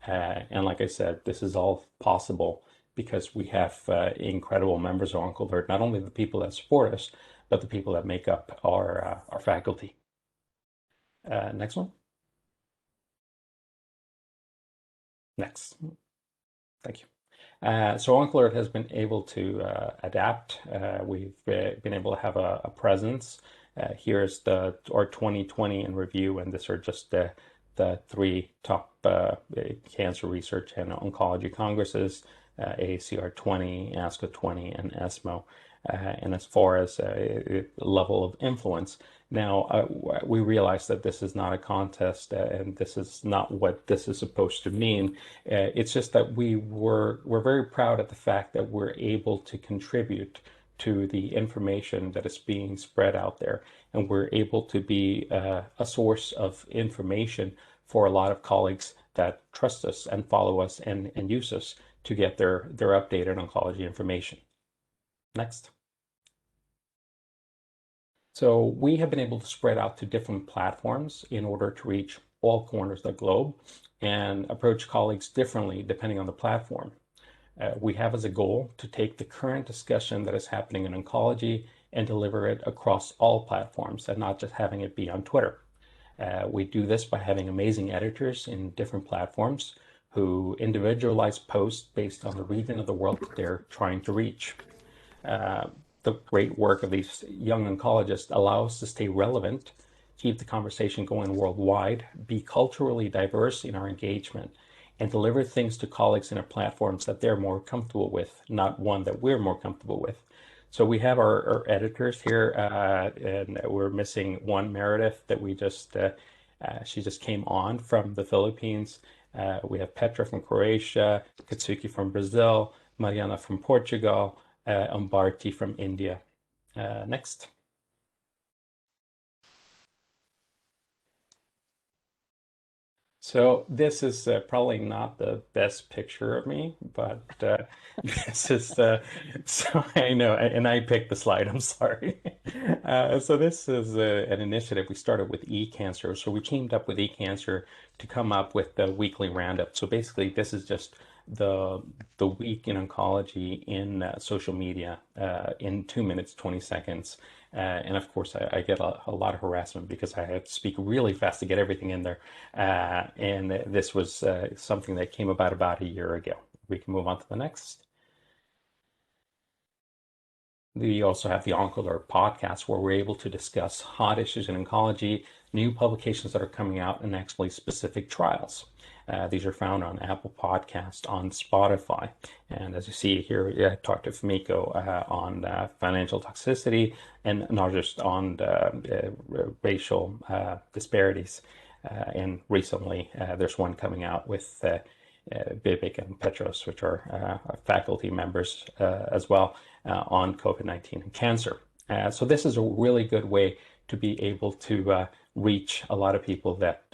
And like I said, this is all possible because we have incredible members of Oncoalert, not only the people that support us, but the people that make up our faculty. Next one. Next. Thank you. So Oncoalert has been able to adapt. We've been able to have a presence. Here's our 2020 in review, and these are just the 3 top cancer research and oncology congresses, AACR 20, ASCO 20, and ESMO. And as far as level of influence, now we realize that this is not a contest and this is not what this is supposed to mean. It's just that we're very proud of the fact that we're able to contribute to the information that is being spread out there. And we're able to be a source of information for a lot of colleagues that trust us and follow us and use us to get their updated oncology information. Next. So we have been able to spread out to different platforms in order to reach all corners of the globe and approach colleagues differently depending on the platform. We have as a goal to take the current discussion that is happening in oncology and deliver it across all platforms and not just having it be on Twitter. We do this by having amazing editors in different platforms who individualize posts based on the region of the world that they're trying to reach. The great work of these young oncologists allows us to stay relevant, keep the conversation going worldwide, be culturally diverse in our engagement, and deliver things to colleagues in our platforms that they're more comfortable with, not one that we're more comfortable with. So we have our editors here, and we're missing one, Meredith, that we just, she just came on from the Philippines. We have Petra from Croatia, Katsuki from Brazil, Mariana from Portugal, Umbarti from India. Next. So this is probably not the best picture of me, but this is so I know, and I picked the slide, I'm sorry. So this is an initiative we started with eCancer. So we teamed up with eCancer to come up with the weekly roundup. So basically this is just the week in oncology in social media in 2 minutes, 20 seconds. And of course, I get a lot of harassment because I had to speak really fast to get everything in there. And this was something that came about a year ago. We can move on to the next. We also have the Encoder Podcast, where we're able to discuss hot issues in oncology, new publications that are coming out, and actually specific trials. These are found on Apple Podcast, on Spotify. And as you see here, I talked to Fumiko on financial toxicity and not just on racial disparities. And recently, there's one coming out with Vivek and Petros, which are faculty members as well, on COVID-19 and cancer. So this is a really good way to be able to reach a lot of people that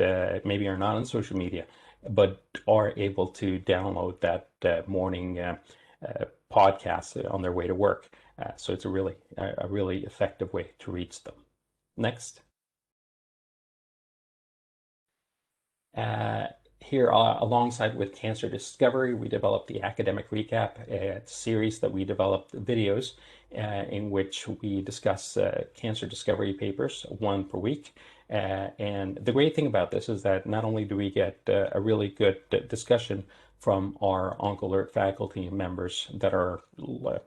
maybe are not on social media, but are able to download that morning podcast on their way to work. So it's a really effective way to reach them. Next. Here, alongside with Cancer Discovery, we developed the Academic Recap, a series that we developed videos in which we discuss cancer discovery papers, one per week. And the great thing about this is that not only do we get a really good discussion from our Oncoalert faculty members that are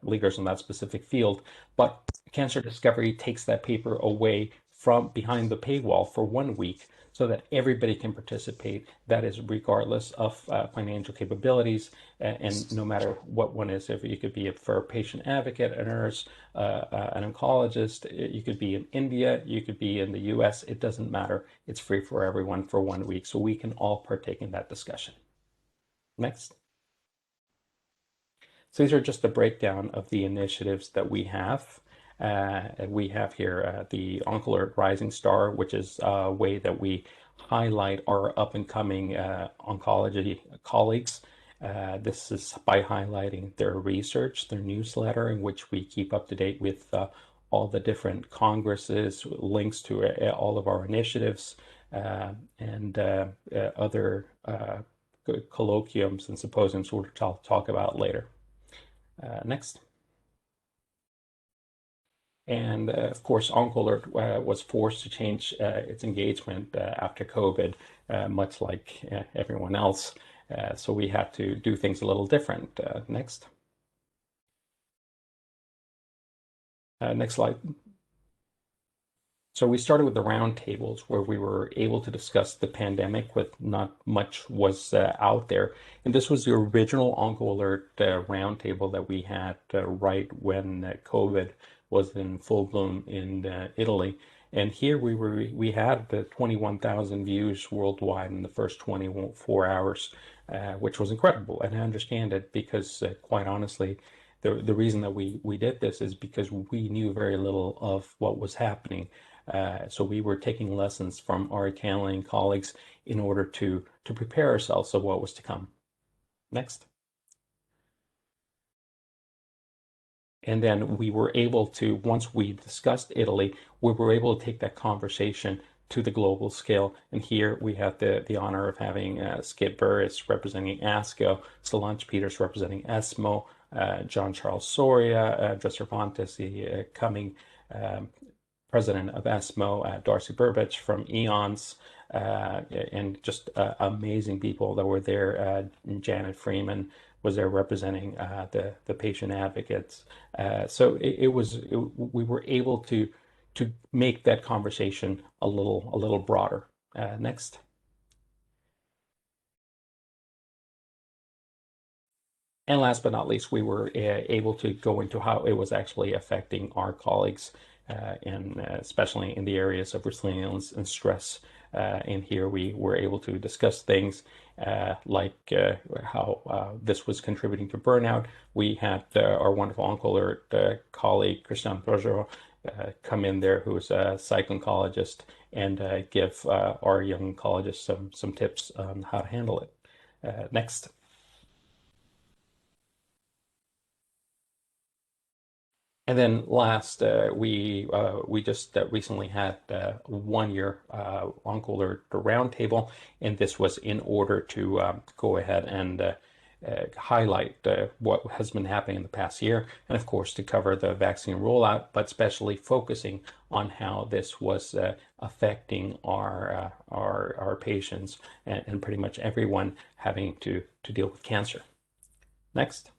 leaders in that specific field, but Cancer Discovery takes that paper away from behind the paywall for 1 week so that everybody can participate. That is regardless of financial capabilities, and no matter what one is. If you could be for a patient advocate, a nurse, an oncologist, you could be in India, you could be in the US, it doesn't matter. It's free for everyone for 1 week, so we can all partake in that discussion. Next. So these are just a breakdown of the initiatives that we have. We have here the Oncoalert Rising Star, which is a way that we highlight our up-and-coming oncology colleagues. This is by highlighting their research, their newsletter, in which we keep up to date with all the different congresses, links to all of our initiatives, and other colloquiums and symposiums we'll talk about later. Next. And of course, Oncoalert was forced to change its engagement after COVID, much like everyone else. So we had to do things a little different. Next. Next slide. So we started with the roundtables where we were able to discuss the pandemic with not much was out there. And this was the original Oncoalert roundtable that we had right when COVID was in full bloom in Italy. And here we had the 21,000 views worldwide in the first 24 hours, which was incredible. And I understand it because quite honestly, the reason that we did this is because we knew very little of what was happening. So we were taking lessons from our Italian colleagues in order to prepare ourselves for what was to come. Next. And then we were able to, once we discussed Italy, we were able to take that conversation to the global scale. And here we have the honor of having Skip Burris representing ASCO, Solange Peters representing ESMO, John Charles Soria, Dresser Fontes, the coming president of ESMO, Darcy Burbidge from EONS, and just amazing people that were there. Janet Freeman was there representing the patient advocates. So we were able to make that conversation a little broader. Next. And last but not least, we were able to go into how it was actually affecting our colleagues, and especially in the areas of resilience and stress. And here we were able to discuss things like how this was contributing to burnout. We had our wonderful Oncoalert colleague, Christian Projo, come in there, who is a psych oncologist, and give our young oncologists some tips on how to handle it. Next. And then last, we just recently had 1 year Oncoalert roundtable, and this was in order to go ahead and highlight what has been happening in the past year, and of course to cover the vaccine rollout, but especially focusing on how this was affecting our patients and pretty much everyone having to deal with cancer. Next.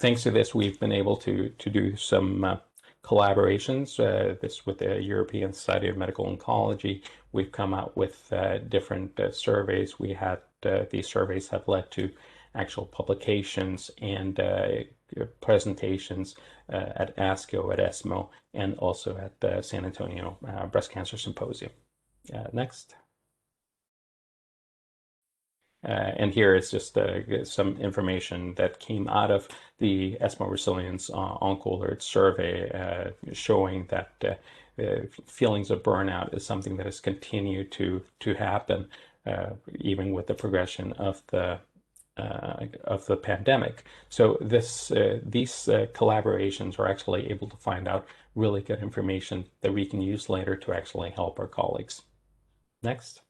Thanks to this, we've been able to do some collaborations. This with the European Society of Medical Oncology. We've come out with different surveys. We had these surveys have led to actual publications and presentations at ASCO, at ESMO, and also at the San Antonio Breast Cancer Symposium. Next. And here is just some information that came out of the ESMO Resilience Oncoalert survey, showing that feelings of burnout is something that has continued to happen even with the progression of the pandemic. So these collaborations are actually able to find out really good information that we can use later to actually help our colleagues. Next.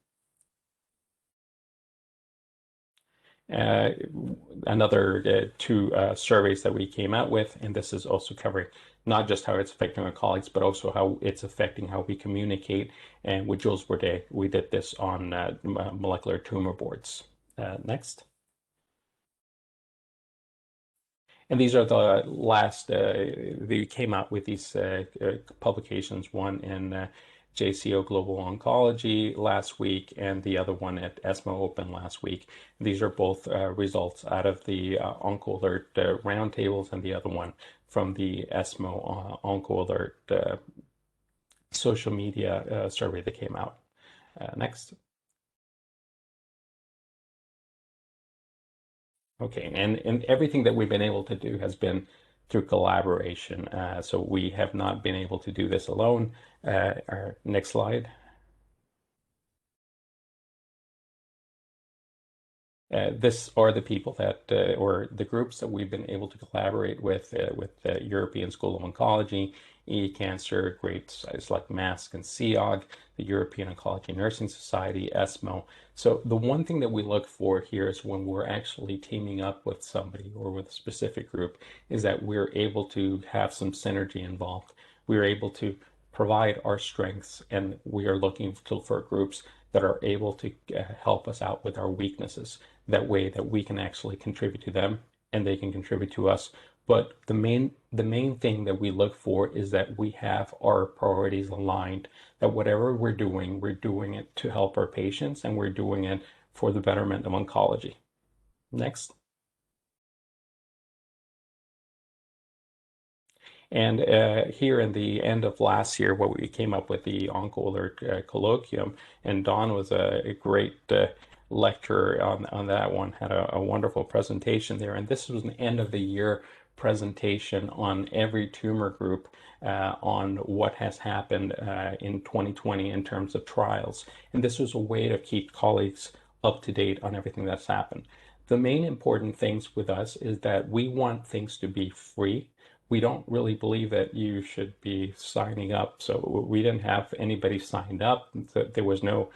Another two surveys that we came out with, and this is also covering not just how it's affecting our colleagues, but also how it's affecting how we communicate. And with Jules Bourdet, we did this on molecular tumor boards. Next. And these are the last, they came out with these publications, one in JCO Global Oncology last week, and the other one at ESMO Open last week. These are both results out of the Oncoalert roundtables, and the other one from the ESMO Oncoalert social media survey that came out. Next. Okay, and everything that we've been able to do has been through collaboration. So we have not been able to do this alone. Our next slide. This are the people that, or the groups that we've been able to collaborate with the European School of Oncology, Cancer, groups like MASC and SWOG, the European Oncology Nursing Society, ESMO. So the one thing that we look for here is when we're actually teaming up with somebody or with a specific group is that we're able to have some synergy involved. We're able to provide our strengths, and we are looking for groups that are able to help us out with our weaknesses. That way that we can actually contribute to them and they can contribute to us. But the main thing that we look for is that we have our priorities aligned, that whatever we're doing it to help our patients, and we're doing it for the betterment of oncology. Next. And here in the end of last year, what we came up with the Oncoalert Colloquium, and Don was a great lecturer on that one, had a wonderful presentation there. And this was an end of the year presentation on every tumor group on what has happened in 2020 in terms of trials. And this was a way to keep colleagues up to date on everything that's happened. The main important things with us is that we want things to be free. We don't really believe that you should be signing up. So we didn't have anybody signed up. There was no,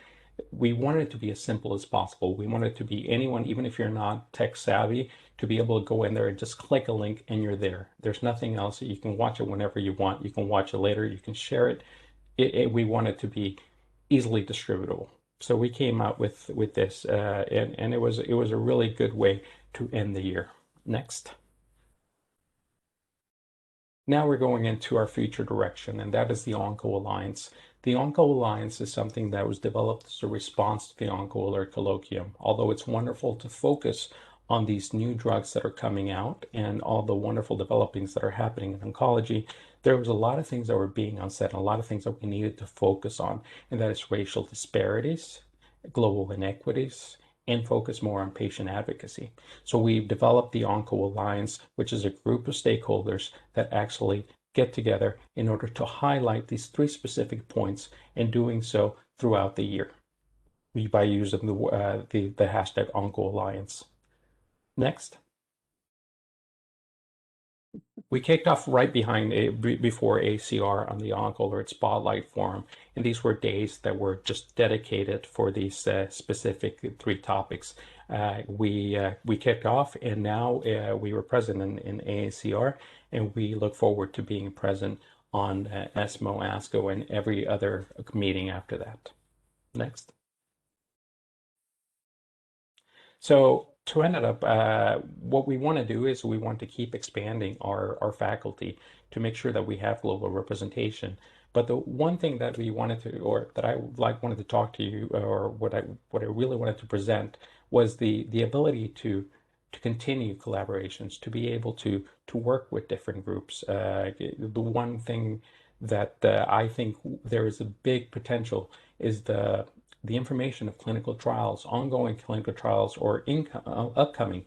we wanted it to be as simple as possible. We wanted it to be anyone, even if you're not tech savvy, to be able to go in there and just click a link and you're there. There's nothing else. You can watch it whenever you want. You can watch it later. You can share it. We want it to be easily distributable. So we came out with this, and it was a really good way to end the year. Next. Now we're going into our future direction, and that is the Onco Alliance. The Onco Alliance is something that was developed as a response to the Oncoalert Colloquium. Although it's wonderful to focus on these new drugs that are coming out and all the wonderful developings that are happening in oncology, there was a lot of things that were being unsaid, a lot of things that we needed to focus on, and that is racial disparities, global inequities, and focus more on patient advocacy. So we've developed the Onco Alliance, which is a group of stakeholders that actually get together in order to highlight these 3 specific points, and doing so throughout the year by using the hashtag Onco Alliance. Next. We kicked off right before ACR on the Oncoalert Spotlight Forum, and these were days that were just dedicated for these specific 3 topics. We kicked off, and now we were present in AACR, and we look forward to being present on ESMO, ASCO, and every other meeting after that. Next. So to end it up, what we want to do is we want to keep expanding our faculty to make sure that we have global representation. But the one thing that we wanted to, or that I wanted to talk to you, or what I really wanted to present, was the ability to continue collaborations, to be able to work with different groups. The one thing that I think there is a big potential is the the information of clinical trials, ongoing clinical trials, or upcoming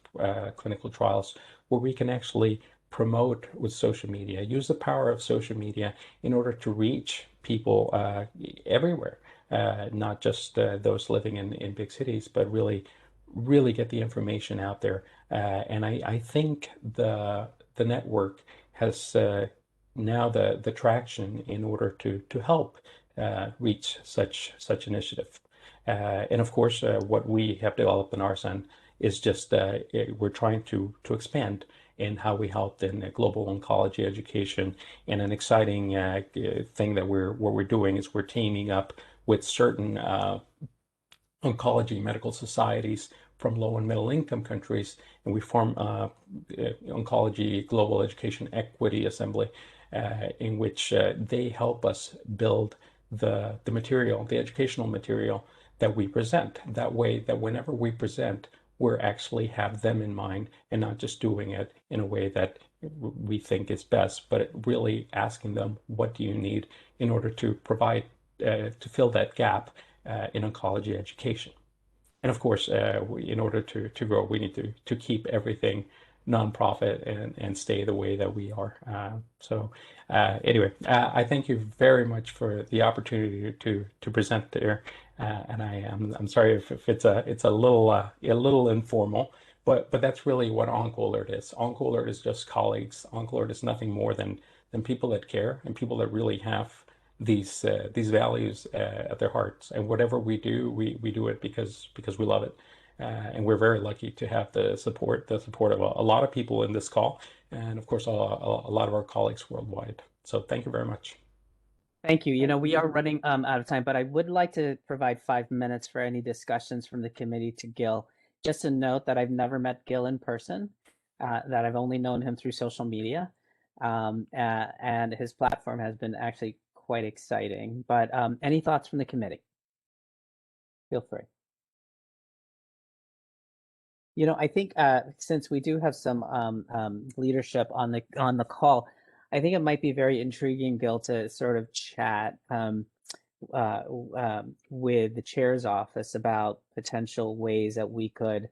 clinical trials, where we can actually promote with social media, use the power of social media in order to reach people everywhere, not just those living in big cities, but really get the information out there. And I think the network has now the traction in order to help reach such initiative. And of course, what we have developed in ARSEN is just we're trying to expand in how we help in global oncology education. And an exciting thing that we're doing is we're teaming up with certain oncology medical societies from low and middle income countries, and we form Oncology Global Education Equity Assembly, in which they help us build the material, the educational material that we present. That way, that whenever we present, we're actually have them in mind and not just doing it in a way that we think is best, but really asking them, what do you need in order to provide, to fill that gap in oncology education? And of course, in order to grow, we need to keep everything nonprofit and stay the way that we are. Anyway, I thank you very much for the opportunity to present there. And I'm sorry if it's a little informal, but that's really what Oncoalert is. Oncoalert is just colleagues. Oncoalert is nothing more than people that care and people that really have these values at their hearts. And whatever we do, we do it because we love it. And we're very lucky to have the support of a lot of people in this call, and of course a lot of our colleagues worldwide. So thank you very much. Thank you. We are running out of time, but I would like to provide 5 minutes for any discussions from the committee to Gil. Just to note that I've never met Gil in person, that I've only known him through social media, and his platform has been actually quite exciting. But any thoughts from the committee? Feel free. I think since we do have some leadership on the call, I think it might be very intriguing, Gil, to sort of chat with the chair's office about potential ways that we could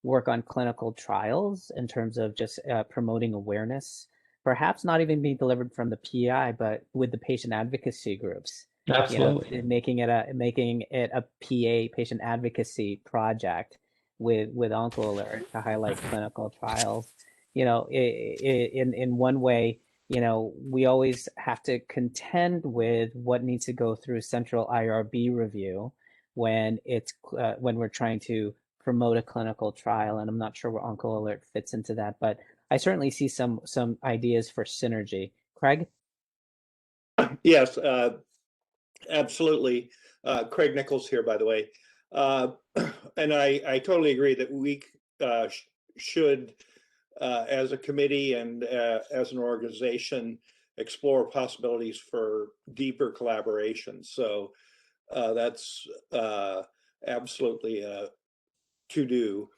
work on clinical trials in terms of just promoting awareness, perhaps not even being delivered from the PI, but with the patient advocacy groups. Absolutely. Making it a PA, patient advocacy project with Oncoalert to highlight clinical trials. In one way, we always have to contend with what needs to go through central IRB review when we're trying to promote a clinical trial, and I'm not sure where Oncoalert fits into that, but I certainly see some ideas for synergy. Craig? Yes, absolutely. Craig Nichols here, by the way. And I totally agree that we should, as a committee and as an organization, explore possibilities for deeper collaboration. So that's absolutely to do.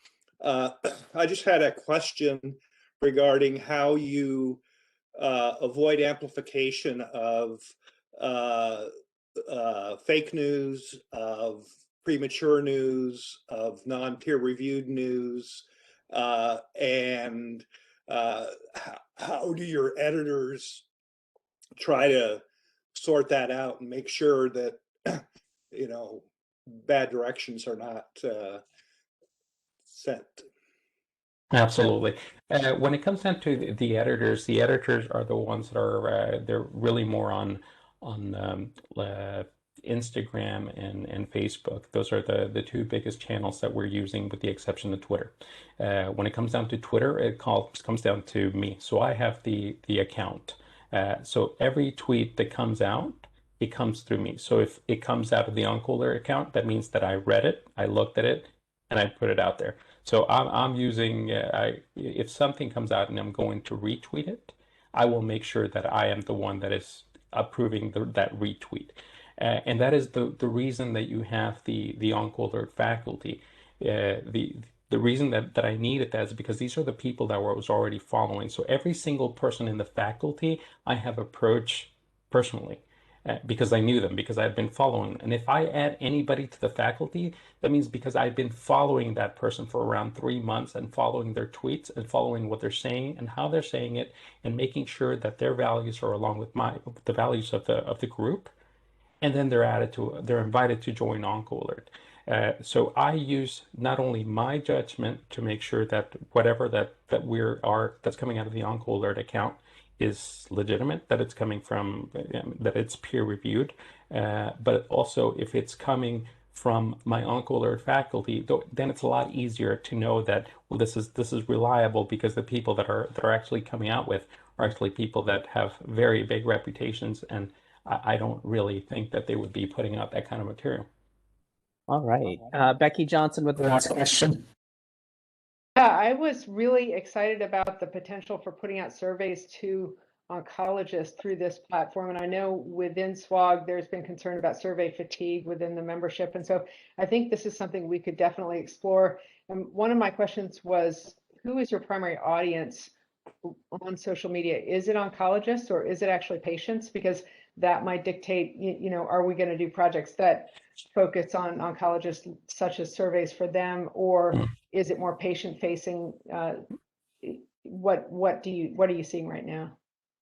I just had a question regarding how you avoid amplification of fake news, of premature news, of non-peer-reviewed news, and how do your editors try to sort that out and make sure that bad directions are not sent? Absolutely. When it comes down to the editors are the ones that are they're really more on Instagram and Facebook. Those are the two biggest channels that we're using, with the exception of Twitter. When it comes down to Twitter, it comes down to me. So I have the account. So every tweet that comes out, it comes through me. So if it comes out of the Oncoalert account, that means that I read it, I looked at it, and I put it out there. So I'm using, if something comes out and I'm going to retweet it, I will make sure that I am the one that is approving that retweet. And that is the reason that you have the Oncoalert faculty. The reason that I needed that is because these are the people that I was already following. So every single person in the faculty I have approached personally. because I knew them, because I had been following. And if I add anybody to the faculty, that means because I've been following that person for around 3 months and following their tweets and following what they're saying and how they're saying it and making sure that their values are along with the values of the group. And then they're invited to join Oncoalert. So I use not only my judgment to make sure that whatever that's coming out of the Oncoalert account is legitimate, that it's coming from, that it's peer reviewed, but also if it's coming from my Oncoalert faculty, then it's a lot easier to know that, well, this is reliable, because the people that are actually coming out with are actually people that have very big reputations, and I don't really think that they would be putting out that kind of material. All right. Becky Johnson with the last question. Yeah, I was really excited about the potential for putting out surveys to oncologists through this platform. And I know within SWOG, there's been concern about survey fatigue within the membership. And so I think this is something we could definitely explore. And one of my questions was, who is your primary audience on social media? Is it oncologists or is it actually patients? Because that might dictate, are we going to do projects that focus on oncologists, such as surveys for them, or is it more patient facing? What are you seeing right now?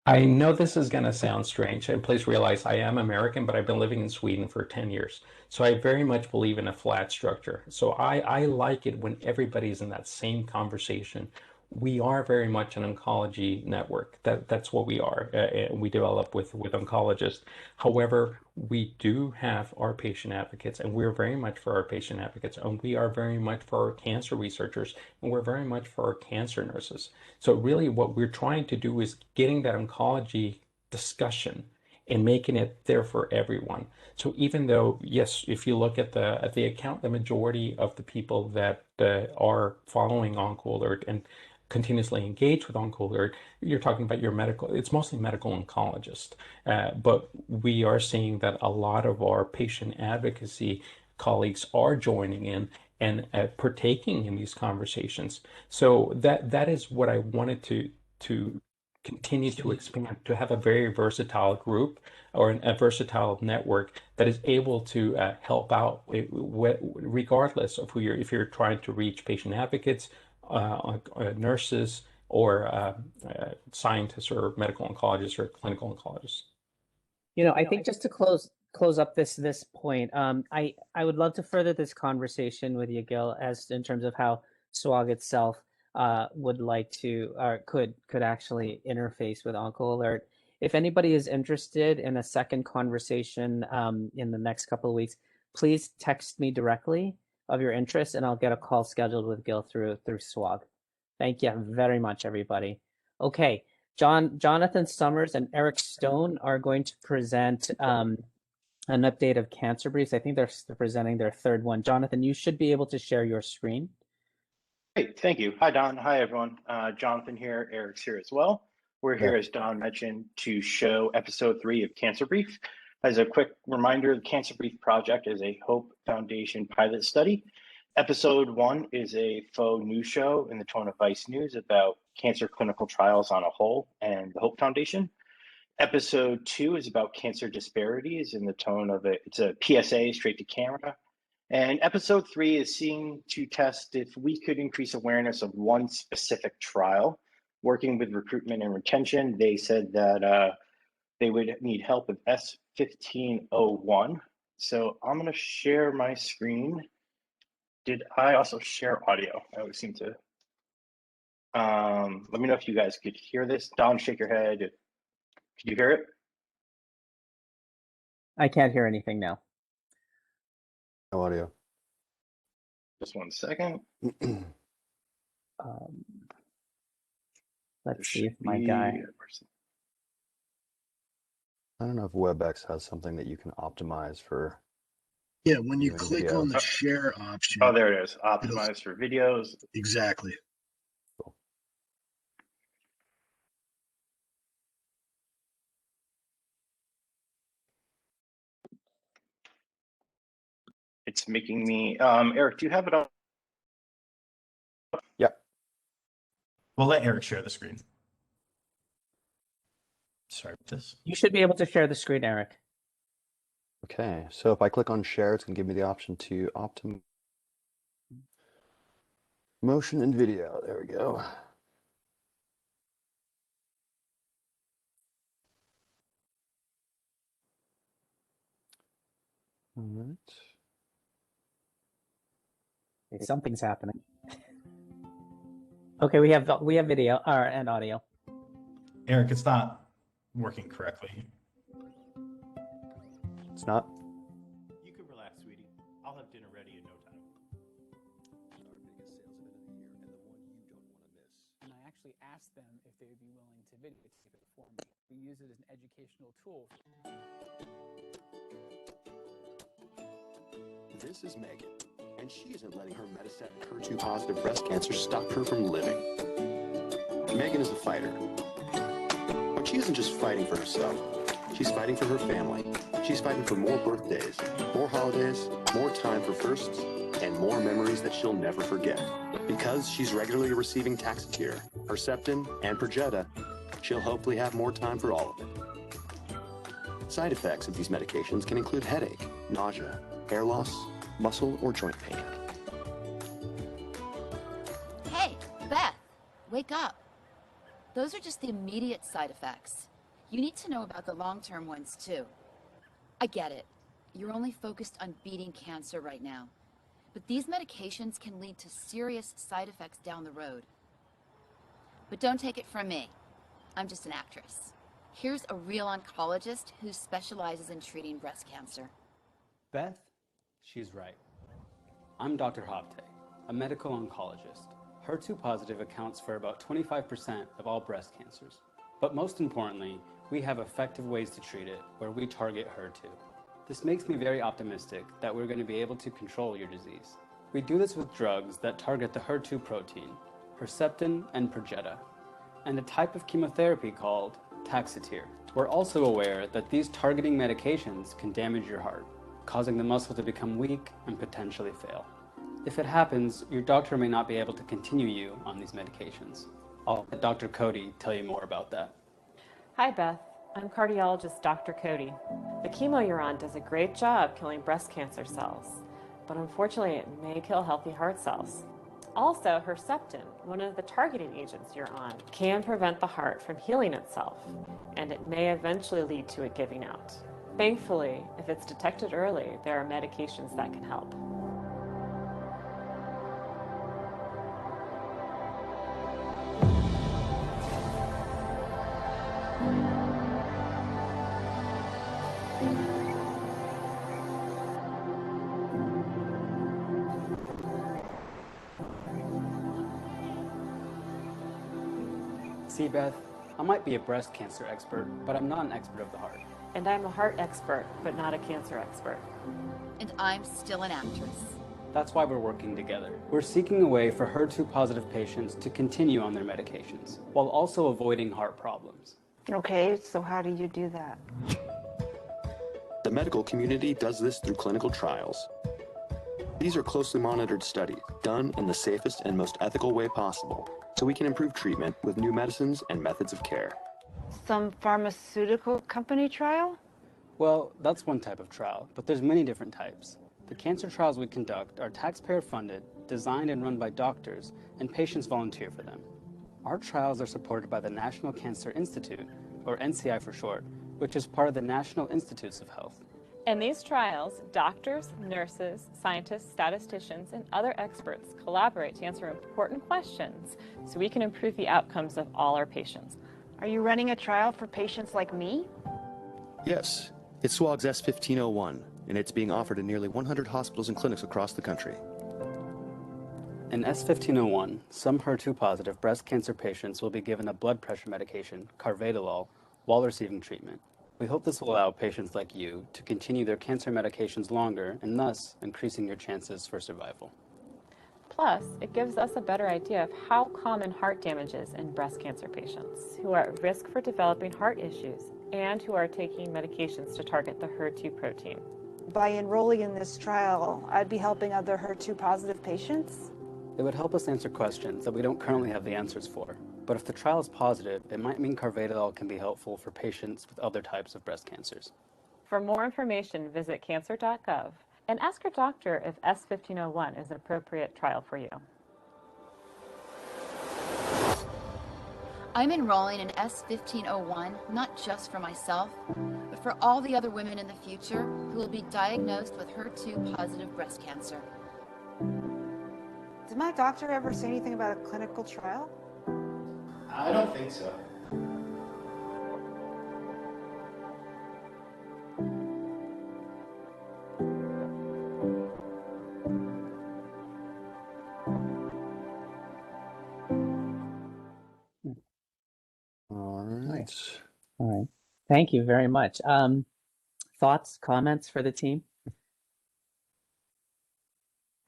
I know this is going to sound strange, and please realize I am American, but I've been living in Sweden for 10 years. So I very much believe in a flat structure. So I like it when everybody's in that same conversation. We are very much an oncology network. That's what we are. We develop with oncologists. However, we do have our patient advocates, and we're very much for our patient advocates, and we are very much for our cancer researchers, and we're very much for our cancer nurses. So really what we're trying to do is getting that oncology discussion and making it there for everyone. So even though, yes, if you look at the account, the majority of the people that are following Oncoalert and continuously engage with Oncoalert, you're talking about it's mostly medical oncologists. But we are seeing that a lot of our patient advocacy colleagues are joining in and partaking in these conversations. So that is what I wanted to continue to expand, to have a very versatile group or a versatile network that is able to help out regardless of if you're trying to reach patient advocates, nurses, or scientists, or medical oncologists, or clinical oncologists. I think just to close up this point, I would love to further this conversation with you, Gil, as in terms of how SWOG itself would like to or could actually interface with Oncoalert. If anybody is interested in a second conversation in the next couple of weeks, please text me directly of your interest, and I'll get a call scheduled with Gil through SWOG. Thank you very much, everybody. Okay, Jonathan Summers and Eric Stone are going to present an update of Cancer Briefs. I think they're presenting their third one. Jonathan, you should be able to share your screen. Great, thank you. Hi, Don. Hi, everyone. Jonathan here. Eric's here as well. We're here, as Don mentioned, to show episode 3 of Cancer Brief. As a quick reminder, the Cancer Brief project is a Hope Foundation pilot study. Episode 1 is a faux news show in the tone of Vice News about cancer clinical trials on a whole and the Hope Foundation. Episode 2 is about cancer disparities in the tone of it's a PSA straight to camera. And episode 3 is seeing to test if we could increase awareness of one specific trial. Working with recruitment and retention, they said that they would need help with S1501. So I'm going to share my screen. Did I also share audio? I always seem to. Let me know if you guys could hear this. Don, shake your head. Could you hear it? I can't hear anything now. No audio. Just 1 second. Let's see if my guy. I don't know if WebEx has something that you can optimize for. Yeah, when you click video. on the share option. Oh, there it is. Optimize for videos. Exactly. Cool. It's making me. Eric, do you have it on? Yep. We'll let Eric share the screen. Sorry about this. You should be able to share the screen, Eric. Okay, so if I click on share, it's going to give me the option to optimize motion and video. There we go. All right. Okay, something's happening. Okay, we have video and audio. Eric, it's not working correctly. It's not? You can relax, sweetie. I'll have dinner ready in no time. And I actually asked them if they would be willing to videotape it for me. We use it as an educational tool. This is Megan, and she isn't letting her metastatic HER2-positive breast cancer stop her from living. Megan is a fighter, but she isn't just fighting for herself. She's fighting for her family. She's fighting for more birthdays, more holidays, more time for firsts, and more memories that she'll never forget. Because she's regularly receiving Taxotere, Herceptin, and Perjeta, she'll hopefully have more time for all of it. Side effects of these medications can include headache, nausea, hair loss, muscle or joint pain. Hey, Beth, wake up. Those are just the immediate side effects. You need to know about the long-term ones too. I get it. You're only focused on beating cancer right now. But these medications can lead to serious side effects down the road. But don't take it from me. I'm just an actress. Here's a real oncologist who specializes in treating breast cancer. Beth, she's right. I'm Dr. Hopte, a medical oncologist. HER2-positive accounts for about 25% of all breast cancers. But most importantly, we have effective ways to treat it where we target HER2. This makes me very optimistic that we're going to be able to control your disease. We do this with drugs that target the HER2 protein, Herceptin and Perjeta, and a type of chemotherapy called Taxotere. We're also aware that these targeting medications can damage your heart, causing the muscle to become weak and potentially fail. If it happens, your doctor may not be able to continue you on these medications. I'll let Dr. Cody tell you more about that. Hi, Beth. I'm cardiologist Dr. Cody. The chemo you're on does a great job killing breast cancer cells, but unfortunately it may kill healthy heart cells. Also, Herceptin, one of the targeting agents you're on, can prevent the heart from healing itself, and it may eventually lead to it giving out. Thankfully, if it's detected early, there are medications that can help. See, Beth, I might be a breast cancer expert, but I'm not an expert of the heart. And I'm a heart expert, but not a cancer expert. And I'm still an actress. That's why we're working together. We're seeking a way for HER2-positive patients to continue on their medications, while also avoiding heart problems. Okay, so how do you do that? The medical community does this through clinical trials. These are closely monitored studies, done in the safest and most ethical way possible, so we can improve treatment with new medicines and methods of care. Some pharmaceutical company trial? Well, that's one type of trial, but there's many different types. The cancer trials we conduct are taxpayer-funded, designed and run by doctors, and patients volunteer for them. Our trials are supported by the National Cancer Institute, or NCI for short, which is part of the National Institutes of Health. In these trials, doctors, nurses, scientists, statisticians, and other experts collaborate to answer important questions so we can improve the outcomes of all our patients. Are you running a trial for patients like me? Yes, it's SWOG's S1501, and it's being offered in nearly 100 hospitals and clinics across the country. In S1501, some HER2-positive breast cancer patients will be given a blood pressure medication, carvedilol, while receiving treatment. We hope this will allow patients like you to continue their cancer medications longer and thus increasing your chances for survival. Plus, it gives us a better idea of how common heart damage is in breast cancer patients who are at risk for developing heart issues and who are taking medications to target the HER2 protein. By enrolling in this trial, I'd be helping other HER2-positive patients? It would help us answer questions that we don't currently have the answers for. But if the trial is positive, it might mean carvedilol can be helpful for patients with other types of breast cancers. For more information, visit cancer.gov and ask your doctor if S1501 is an appropriate trial for you. I'm enrolling in S1501 not just for myself, but for all the other women in the future who will be diagnosed with HER2-positive breast cancer. Did my doctor ever say anything about a clinical trial? I don't think so. All right. All right. Thank you very much. Thoughts, comments for the team?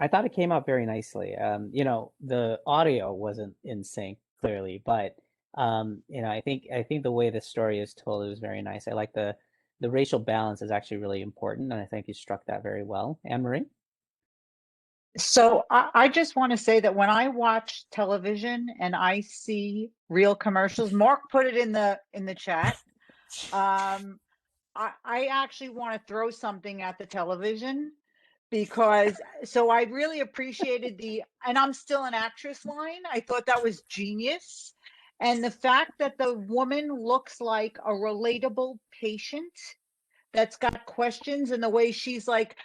I thought it came out very nicely. You know, the audio wasn't in sync clearly, but you know, I think the way the story is told, it was very nice. I like the racial balance is actually really important, and I think you struck that very well. Anne-Marie? So I just want to say that when I watch television and I see real commercials, Mark put it in the chat. I actually want to throw something at the television because so I really appreciated and I'm still an actress line. I thought that was genius. And the fact that the woman looks like a relatable patient that's got questions, and the way she's like,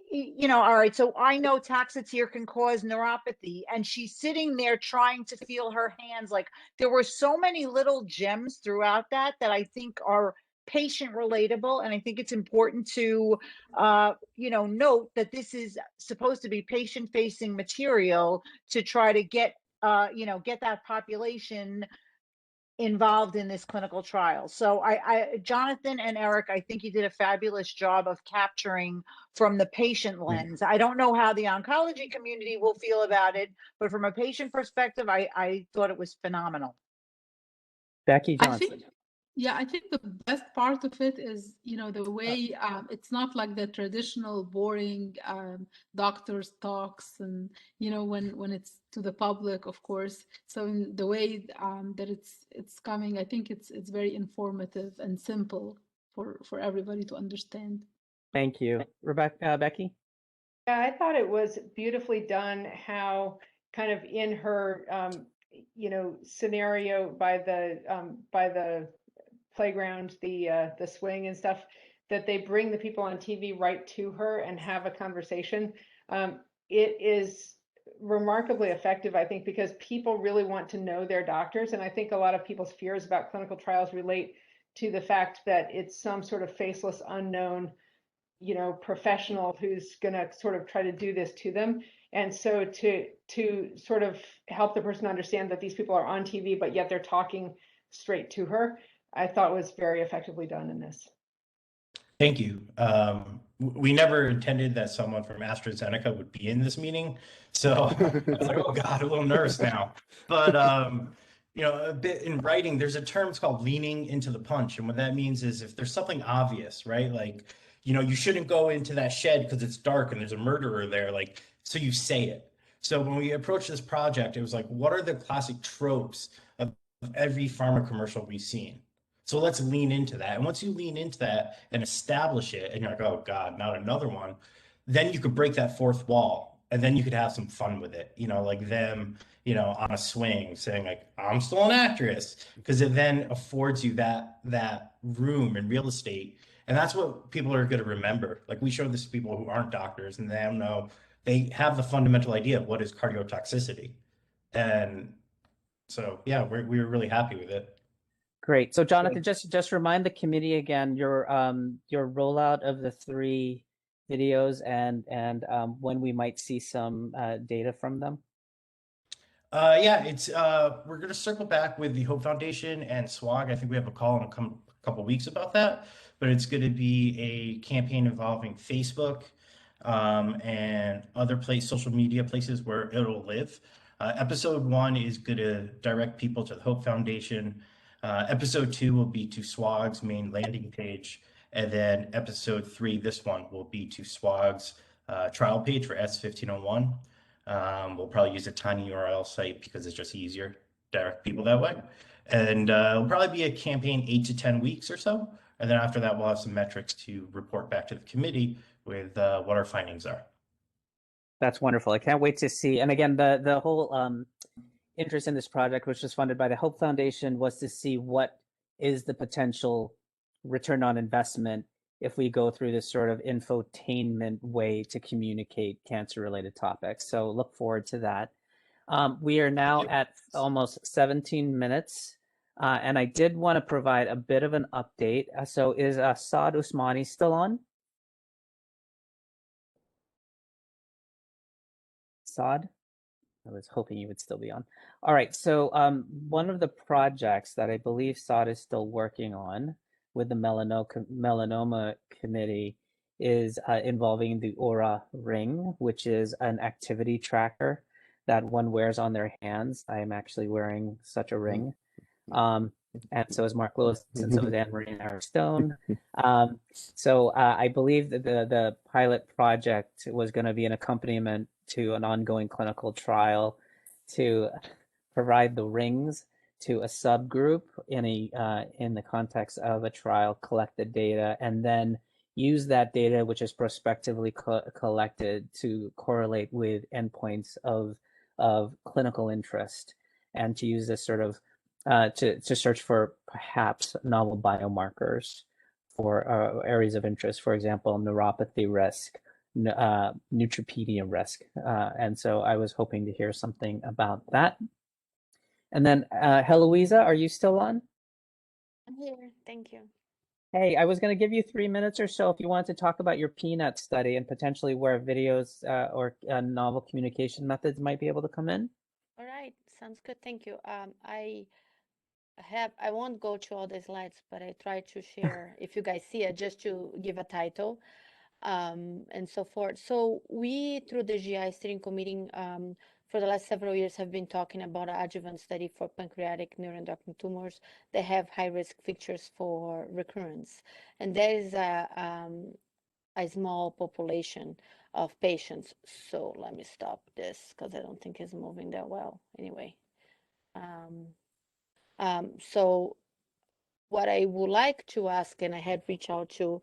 you know, all right, so I know Taxotere can cause neuropathy, and she's sitting there trying to feel her hands. Like, there were so many little gems throughout that I think are patient relatable, and I think it's important to you know, note that this is supposed to be patient facing material to try to get you know, get that population involved in this clinical trial. So Jonathan and Eric, I think you did a fabulous job of capturing from the patient lens. I don't know how the oncology community will feel about it, but from a patient perspective, I thought it was phenomenal. Becky I Johnson. think, yeah, I think the best part of it is, you know, the way it's not like the traditional boring doctor's talks, and you know, when it's to the public, of course. So in the way that it's coming, I think it's very informative and simple for everybody to understand. Thank you. Rebecca, Becky? Yeah, I thought it was beautifully done how kind of in her, you know, scenario by the playground, the swing and stuff, that they bring the people on TV right to her and have a conversation. It is remarkably effective, I think, because people really want to know their doctors. And I think a lot of people's fears about clinical trials relate to the fact that it's some sort of faceless, unknown, you know, professional who's going to sort of try to do this to them. And so to sort of help the person understand that these people are on TV, but yet they're talking straight to her, I thought was very effectively done in this. Thank you. We never intended that someone from AstraZeneca would be in this meeting. So I was like, oh God, a little nervous now. But, you know, a bit in writing, there's a term called leaning into the punch. And what that means is if there's something obvious, right? Like, you know, you shouldn't go into that shed because it's dark and there's a murderer there. Like, so you say it. So when we approached this project, it was like, what are the classic tropes of every pharma commercial we've seen? So let's lean into that. And once you lean into that and establish it, and you're like, oh God, not another one, then you could break that fourth wall, and then you could have some fun with it. You know, like them, you know, on a swing saying like, I'm still an actress, because it then affords you that room and real estate. And that's what people are going to remember. Like, we showed this to people who aren't doctors, and they don't know, they have the fundamental idea of what is cardiotoxicity. And so, yeah, we were really happy with it. Great. So Jonathan, just remind the committee again your rollout of the 3 videos and when we might see some data from them. Yeah, it's we're going to circle back with the Hope Foundation and SWOG. I think we have a call in a couple weeks about that, but it's going to be a campaign involving Facebook and other social media places where it'll live. Episode 1 is going to direct people to the Hope Foundation. Episode 2 will be to SWOG's main landing page. And then episode 3, this one, will be to SWOG's trial page for S1501. We'll probably use a tiny URL site because it's just easier direct people that way. And it'll probably be a campaign 8 to 10 weeks or so. And then after that, we'll have some metrics to report back to the committee with what our findings are. That's wonderful. I can't wait to see. And again, the whole interest in this project, which was funded by the Hope Foundation, was to see what is the potential return on investment if we go through this sort of infotainment way to communicate cancer-related topics. So look forward to that. We are now at almost 17 minutes. And I did want to provide a bit of an update. So is Saad Usmani still on? Saad? I was hoping you would still be on. All right, so one of the projects that I believe Saad is still working on with the melanoma committee is involving the Aura Ring, which is an activity tracker that one wears on their hands. I am actually wearing such a ring. And so is Mark Lewis, and so is Anne-Marie and Eric Stone. So I believe that the pilot project was going to be an accompaniment to an ongoing clinical trial to provide the rings to a subgroup in the context of a trial, collect the data, and then use that data, which is prospectively collected, to correlate with endpoints of clinical interest, and to use this sort of to search for perhaps novel biomarkers for areas of interest, for example, neuropathy risk, neutropenia risk. And so I was hoping to hear something about that. And then Heloisa, are you still on? I'm here, thank you. Hey, I was going to give you 3 minutes or so if you wanted to talk about your PNET study and potentially where videos or novel communication methods might be able to come in. All right, sounds good, thank you. I won't go to all the slides, but I try to share, if you guys see it, just to give a title and so forth. So we, through the GI Steering Committee, for the last several years have been talking about an adjuvant study for pancreatic neuroendocrine tumors that have high-risk features for recurrence. And there is a small population of patients. So let me stop this because I don't think it's moving that well. Anyway. So what I would like to ask, and I had reached out to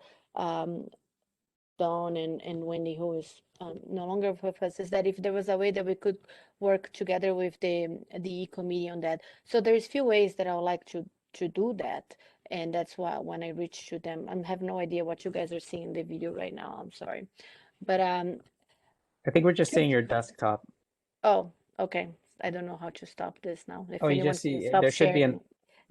Dawn and Wendy, who is no longer with us, is that if there was a way that we could work together with the committee on that. So there's few ways that I would like to do that, and that's why when I reached to them, I have no idea what you guys are seeing in the video right now. I'm sorry, but I think we're just seeing your desktop. Oh, okay. I don't know how to stop this now. If You anyone just see can there stop should be sharing,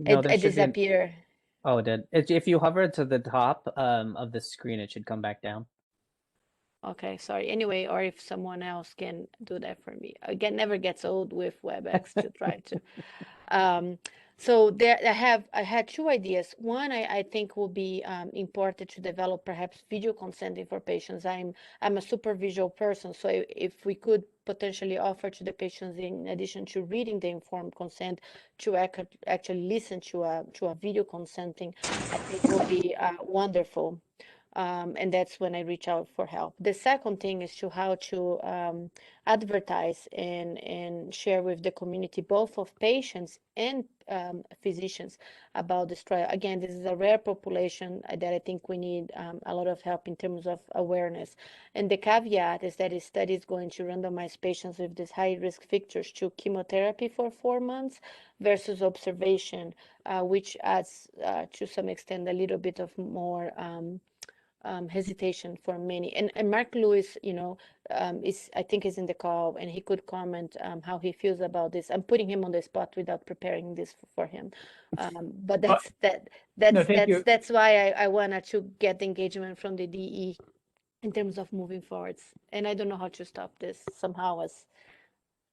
it it disappear. Oh, it did. If you hover to the top of the screen, it should come back down. Okay, sorry. Anyway, or if someone else can do that for me. Again, never gets old with WebEx to try to. So there, I had two ideas. One, I think will be important to develop perhaps video consenting for patients. I'm a super visual person, so if we could potentially offer to the patients, in addition to reading the informed consent, to actually listen to a video consenting, I think will be wonderful. And that's when I reach out for help. The second thing is to how to advertise and share with the community, both of patients and physicians, about this trial. Again, this is a rare population that I think we need a lot of help in terms of awareness. And the caveat is that the study is going to randomize patients with these high-risk features to chemotherapy for 4 months versus observation, which adds to some extent a little bit of more hesitation for many. And Mark Lewis, I think is in the call, and he could comment how he feels about this. I'm putting him on the spot without preparing this for him, but that's why I wanted to get the engagement from the DE in terms of moving forwards. And I don't know how to stop this somehow as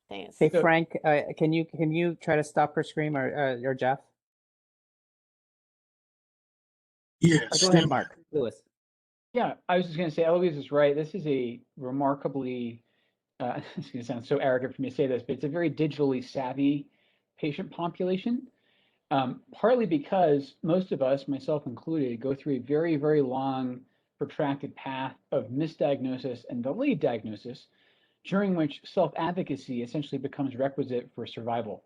things. Hey Frank, can you try to stop her screen, or Jeff? Yes. Go ahead, Mark Lewis. Yeah, I was just going to say, Eloise is right. This is a remarkably, it's going to sound so arrogant for me to say this, but it's a very digitally savvy patient population, partly because most of us, myself included, go through a very, very long, protracted path of misdiagnosis and delayed diagnosis, during which self-advocacy essentially becomes requisite for survival.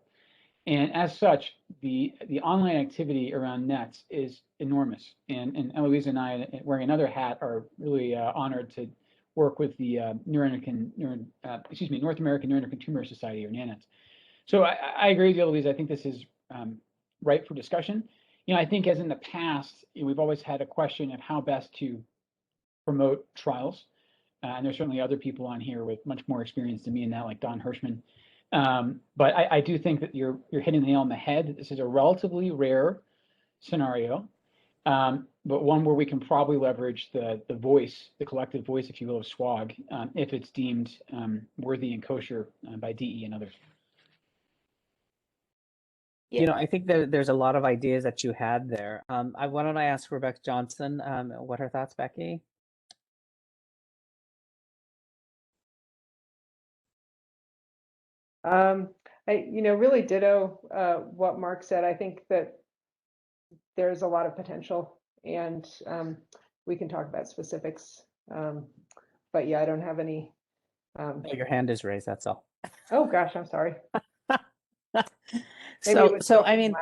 And as such, the online activity around NETs is enormous. And Eloise and I, wearing another hat, are really honored to work with the North American Neuroendocrine Tumor Society, or NANET. So I agree with you, Eloise. I think this is ripe for discussion. I think, as in the past, we've always had a question of how best to promote trials. And there's certainly other people on here with much more experience than me in that, like Don Hirschman. But I do think that you're hitting the nail on the head. This is a relatively rare scenario, but one where we can probably leverage the voice, the collective voice, if you will, of SWOG, if it's deemed worthy and kosher by DE and others. I think that there's a lot of ideas that you had there. Why don't I ask Rebecca Johnson what her thoughts, Becky? Really ditto what Mark said. I think that there's a lot of potential, and we can talk about specifics. But yeah, I don't have any. Your hand is raised, that's all. Oh gosh, I'm sorry. So I mean,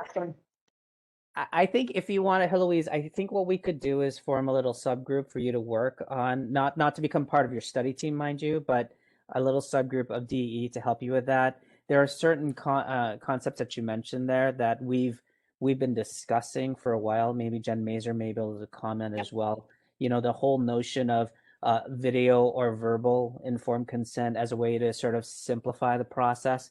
I think if you want to, Heloise, I think what we could do is form a little subgroup for you to work on, not to become part of your study team, mind you, but a little subgroup of DE to help you with that. There are certain concepts that you mentioned there that we've been discussing for a while. Maybe Jen Mazer may be able to comment as well. The whole notion of video or verbal informed consent as a way to sort of simplify the process.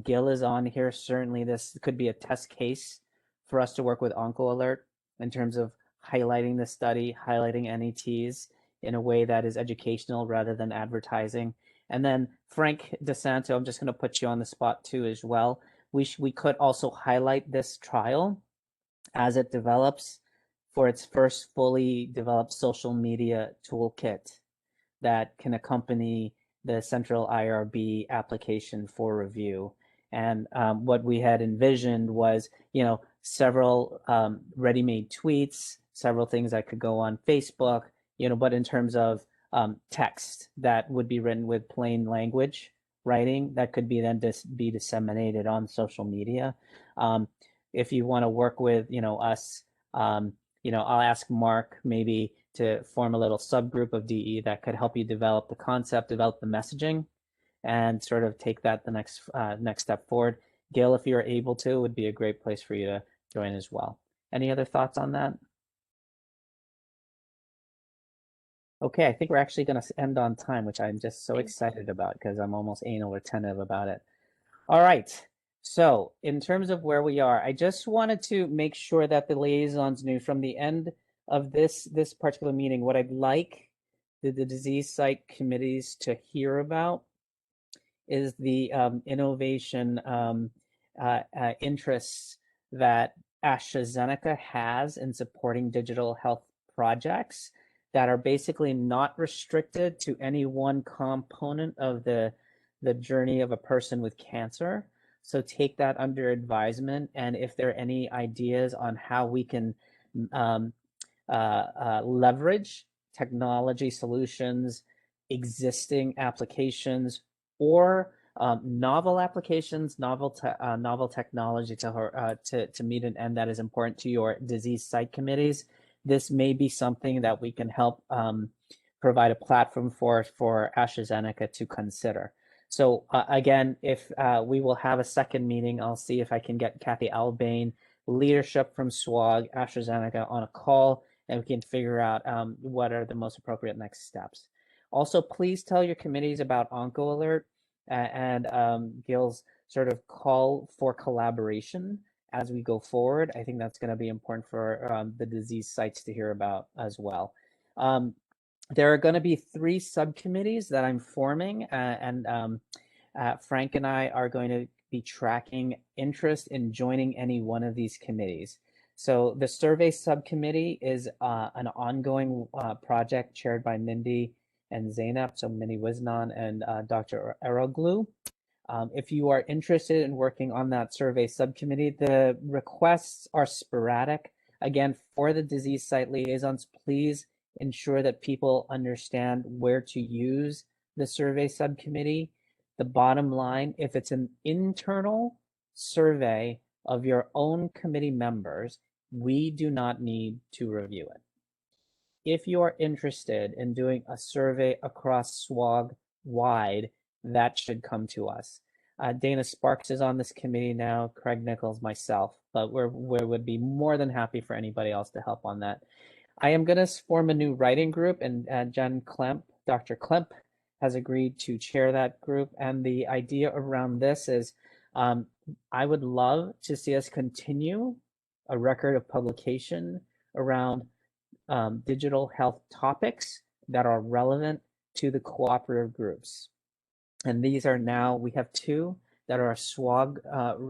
Gil is on here. Certainly this could be a test case for us to work with Oncoalert in terms of highlighting the study, highlighting NETs in a way that is educational rather than advertising. And then Frank DeSanto, I'm just going to put you on the spot too as well. We could also highlight this trial as it develops for its first fully developed social media toolkit that can accompany the central IRB application for review. And what we had envisioned was, several ready-made tweets, several things that could go on Facebook, but in terms of text that would be written with plain language writing that could be then be disseminated on social media. If you want to work with, us, I'll ask Mark maybe to form a little subgroup of DE that could help you develop the concept, develop the messaging, and sort of take that the next step forward. Gil, if you're able to, would be a great place for you to join as well. Any other thoughts on that? Okay, I think we're actually going to end on time, which I'm just so excited about because I'm almost anal retentive about it. All right. So in terms of where we are, I just wanted to make sure that the liaisons knew from the end of this particular meeting what I'd like the disease site committees to hear about is the innovation interests that AstraZeneca has in supporting digital health projects that are basically not restricted to any one component of the journey of a person with cancer. So take that under advisement, and if there are any ideas on how we can leverage technology solutions, existing applications, or novel applications, novel technology to meet an end that is important to your disease site committees, this may be something that we can help provide a platform for AstraZeneca to consider. So again, if we will have a second meeting, I'll see if I can get Kathy Albane, leadership from SWOG, AstraZeneca on a call, and we can figure out what are the most appropriate next steps. Also, please tell your committees about Oncoalert and Gil's sort of call for collaboration as we go forward. I think that's going to be important for the disease sites to hear about as well. There are going to be 3 subcommittees that I'm forming, and Frank and I are going to be tracking interest in joining any one of these committees. So the survey subcommittee is an ongoing project chaired by Mindy and Zainab, so Mindy Wisnan and Dr. Eroglu. If you are interested in working on that survey subcommittee, the requests are sporadic. Again, for the disease site liaisons, please ensure that people understand where to use the survey subcommittee. The bottom line, if it's an internal survey of your own committee members, we do not need to review it. If you are interested in doing a survey across SWOG wide, that should come to us. Dana Sparks is on this committee now, Craig Nichols, myself, but we would be more than happy for anybody else to help on that. I am going to form a new writing group, and Jen Klemp, Dr. Klemp, has agreed to chair that group. And the idea around this is I would love to see us continue a record of publication around digital health topics that are relevant to the cooperative groups. And these are now, we have 2 that are SWOG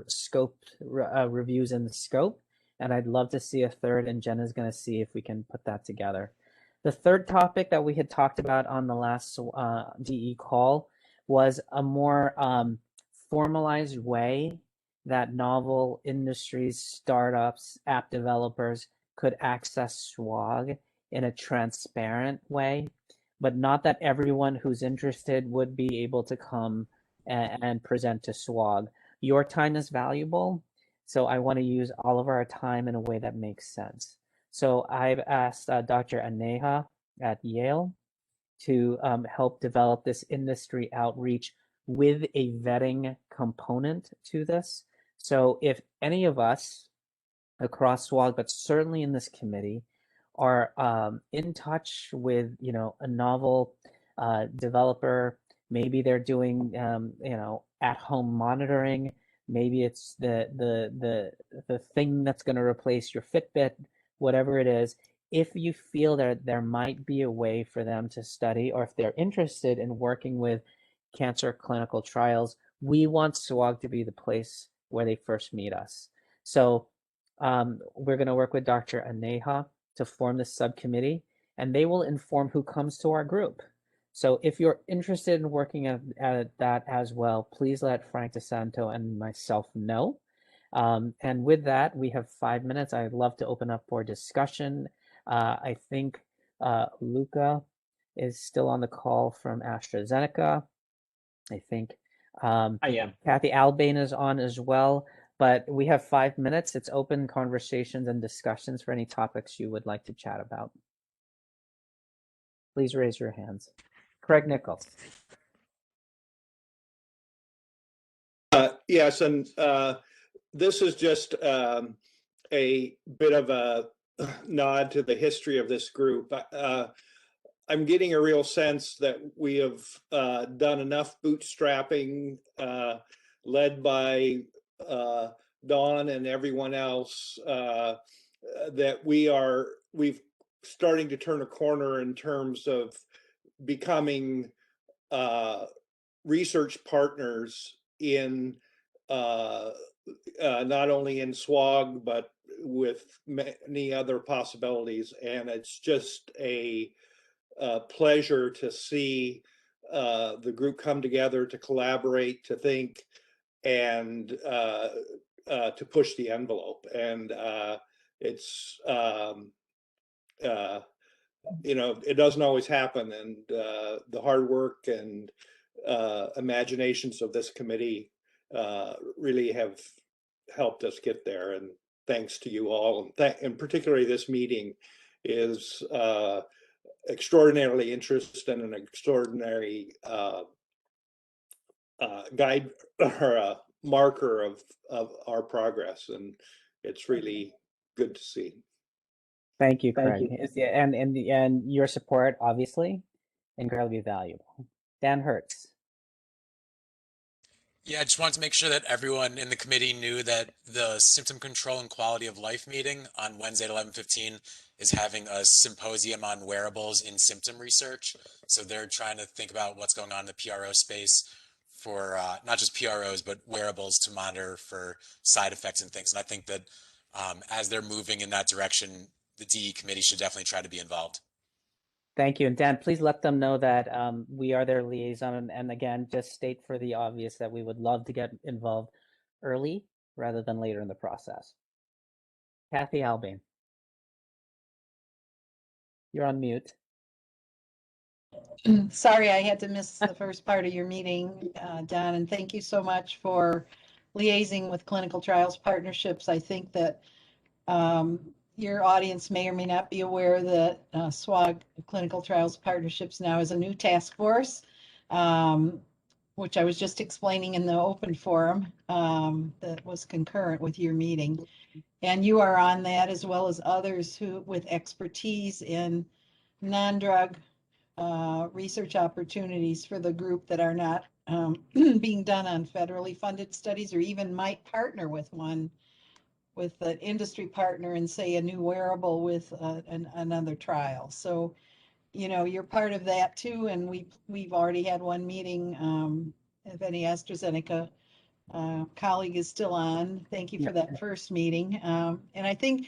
scope reviews in the scope. And I'd love to see a third, and Jen is going to see if we can put that together. The third topic that we had talked about on the last DE call was a more formalized way that novel industries, startups, app developers could access SWOG in a transparent way, but not that everyone who's interested would be able to come and present to SWOG. Your time is valuable, so I want to use all of our time in a way that makes sense. So I've asked Dr. Aneha at Yale to help develop this industry outreach with a vetting component to this. So if any of us across SWOG, but certainly in this committee, are in touch with, you know, a novel developer, maybe they're doing, you know, at-home monitoring, maybe it's the thing that's going to replace your Fitbit, whatever it is. If you feel that there might be a way for them to study, or if they're interested in working with cancer clinical trials, we want SWOG to be the place where they first meet us. So we're going to work with Dr. Aneha to form this subcommittee, and they will inform who comes to our group. So if you're interested in working at that as well, please let Frank DeSanto and myself know. And with that, we have 5 minutes. I'd love to open up for discussion. I think Luca is still on the call from AstraZeneca. I think I am. Kathy Albane is on as well. But we have 5 minutes. It's open conversations and discussions for any topics you would like to chat about. Please raise your hands. Craig Nichols. Yes, and this is just a bit of a nod to the history of this group. I'm getting a real sense that we have done enough bootstrapping, led by Dawn and everyone else, that we've starting to turn a corner in terms of becoming research partners in not only in SWOG but with many other possibilities. And it's just a pleasure to see the group come together, to collaborate, to think, and to push the envelope. And it's you know, it doesn't always happen, and the hard work and imaginations of this committee really have helped us get there. And thanks to you all, and particularly this meeting is extraordinarily interesting and an extraordinary guide or a marker of our progress, and it's really good to see. Thank you, Craig. And your support, obviously, incredibly valuable. Dan Hertz. Yeah, I just wanted to make sure that everyone in the committee knew that the Symptom Control and Quality of Life meeting on Wednesday at 11:15 is having a symposium on wearables in symptom research. So they're trying to think about what's going on in the PRO space for not just PROs, but wearables to monitor for side effects and things. And I think that as they're moving in that direction, the DE committee should definitely try to be involved. Thank you. And Dan, please let them know that we are their liaison. And again, just state for the obvious that we would love to get involved early rather than later in the process. Kathy Albane. You're on mute. Sorry, I had to miss the first part of your meeting, Don, and thank you so much for liaising with clinical trials partnerships. I think that your audience may or may not be aware that SWOG Clinical Trials Partnerships now is a new task force, which I was just explaining in the open forum that was concurrent with your meeting. And you are on that, as well as others who with expertise in non-drug research opportunities for the group that are not being done on federally funded studies, or even might partner with one, with an industry partner and say a new wearable with another trial. So, you know, you're part of that too. And we've already had one meeting. If any AstraZeneca colleague is still on, thank you for that first meeting. And I think,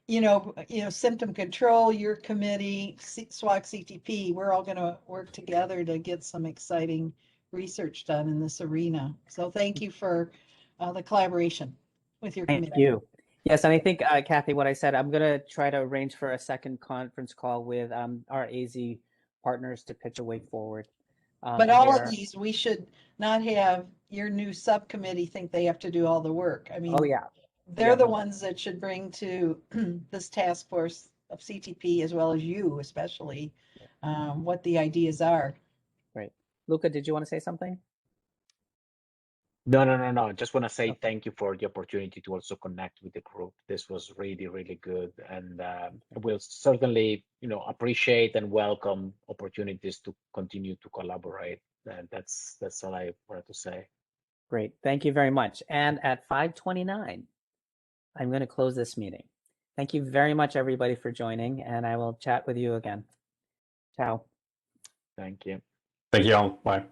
you know, symptom control, your committee, SWOG CTP, we're all going to work together to get some exciting research done in this arena. So thank you for the collaboration with your committee. Thank you. Yes, and I think, Kathy, what I said, I'm going to try to arrange for a second conference call with our AZ partners to pitch a way forward. But all of these, we should not have your new subcommittee think they have to do all the work. I mean, oh yeah, they're the ones that should bring to this task force of CTP, as well as you, especially, what the ideas are. Great. Luca, did you want to say something? No. Just want to say thank you for the opportunity to also connect with the group. This was really, really good, and we'll certainly, appreciate and welcome opportunities to continue to collaborate. And that's all I wanted to say. Great, thank you very much. And at 5:29, I'm going to close this meeting. Thank you very much, everybody, for joining, and I will chat with you again. Ciao. Thank you. Thank you all. Bye.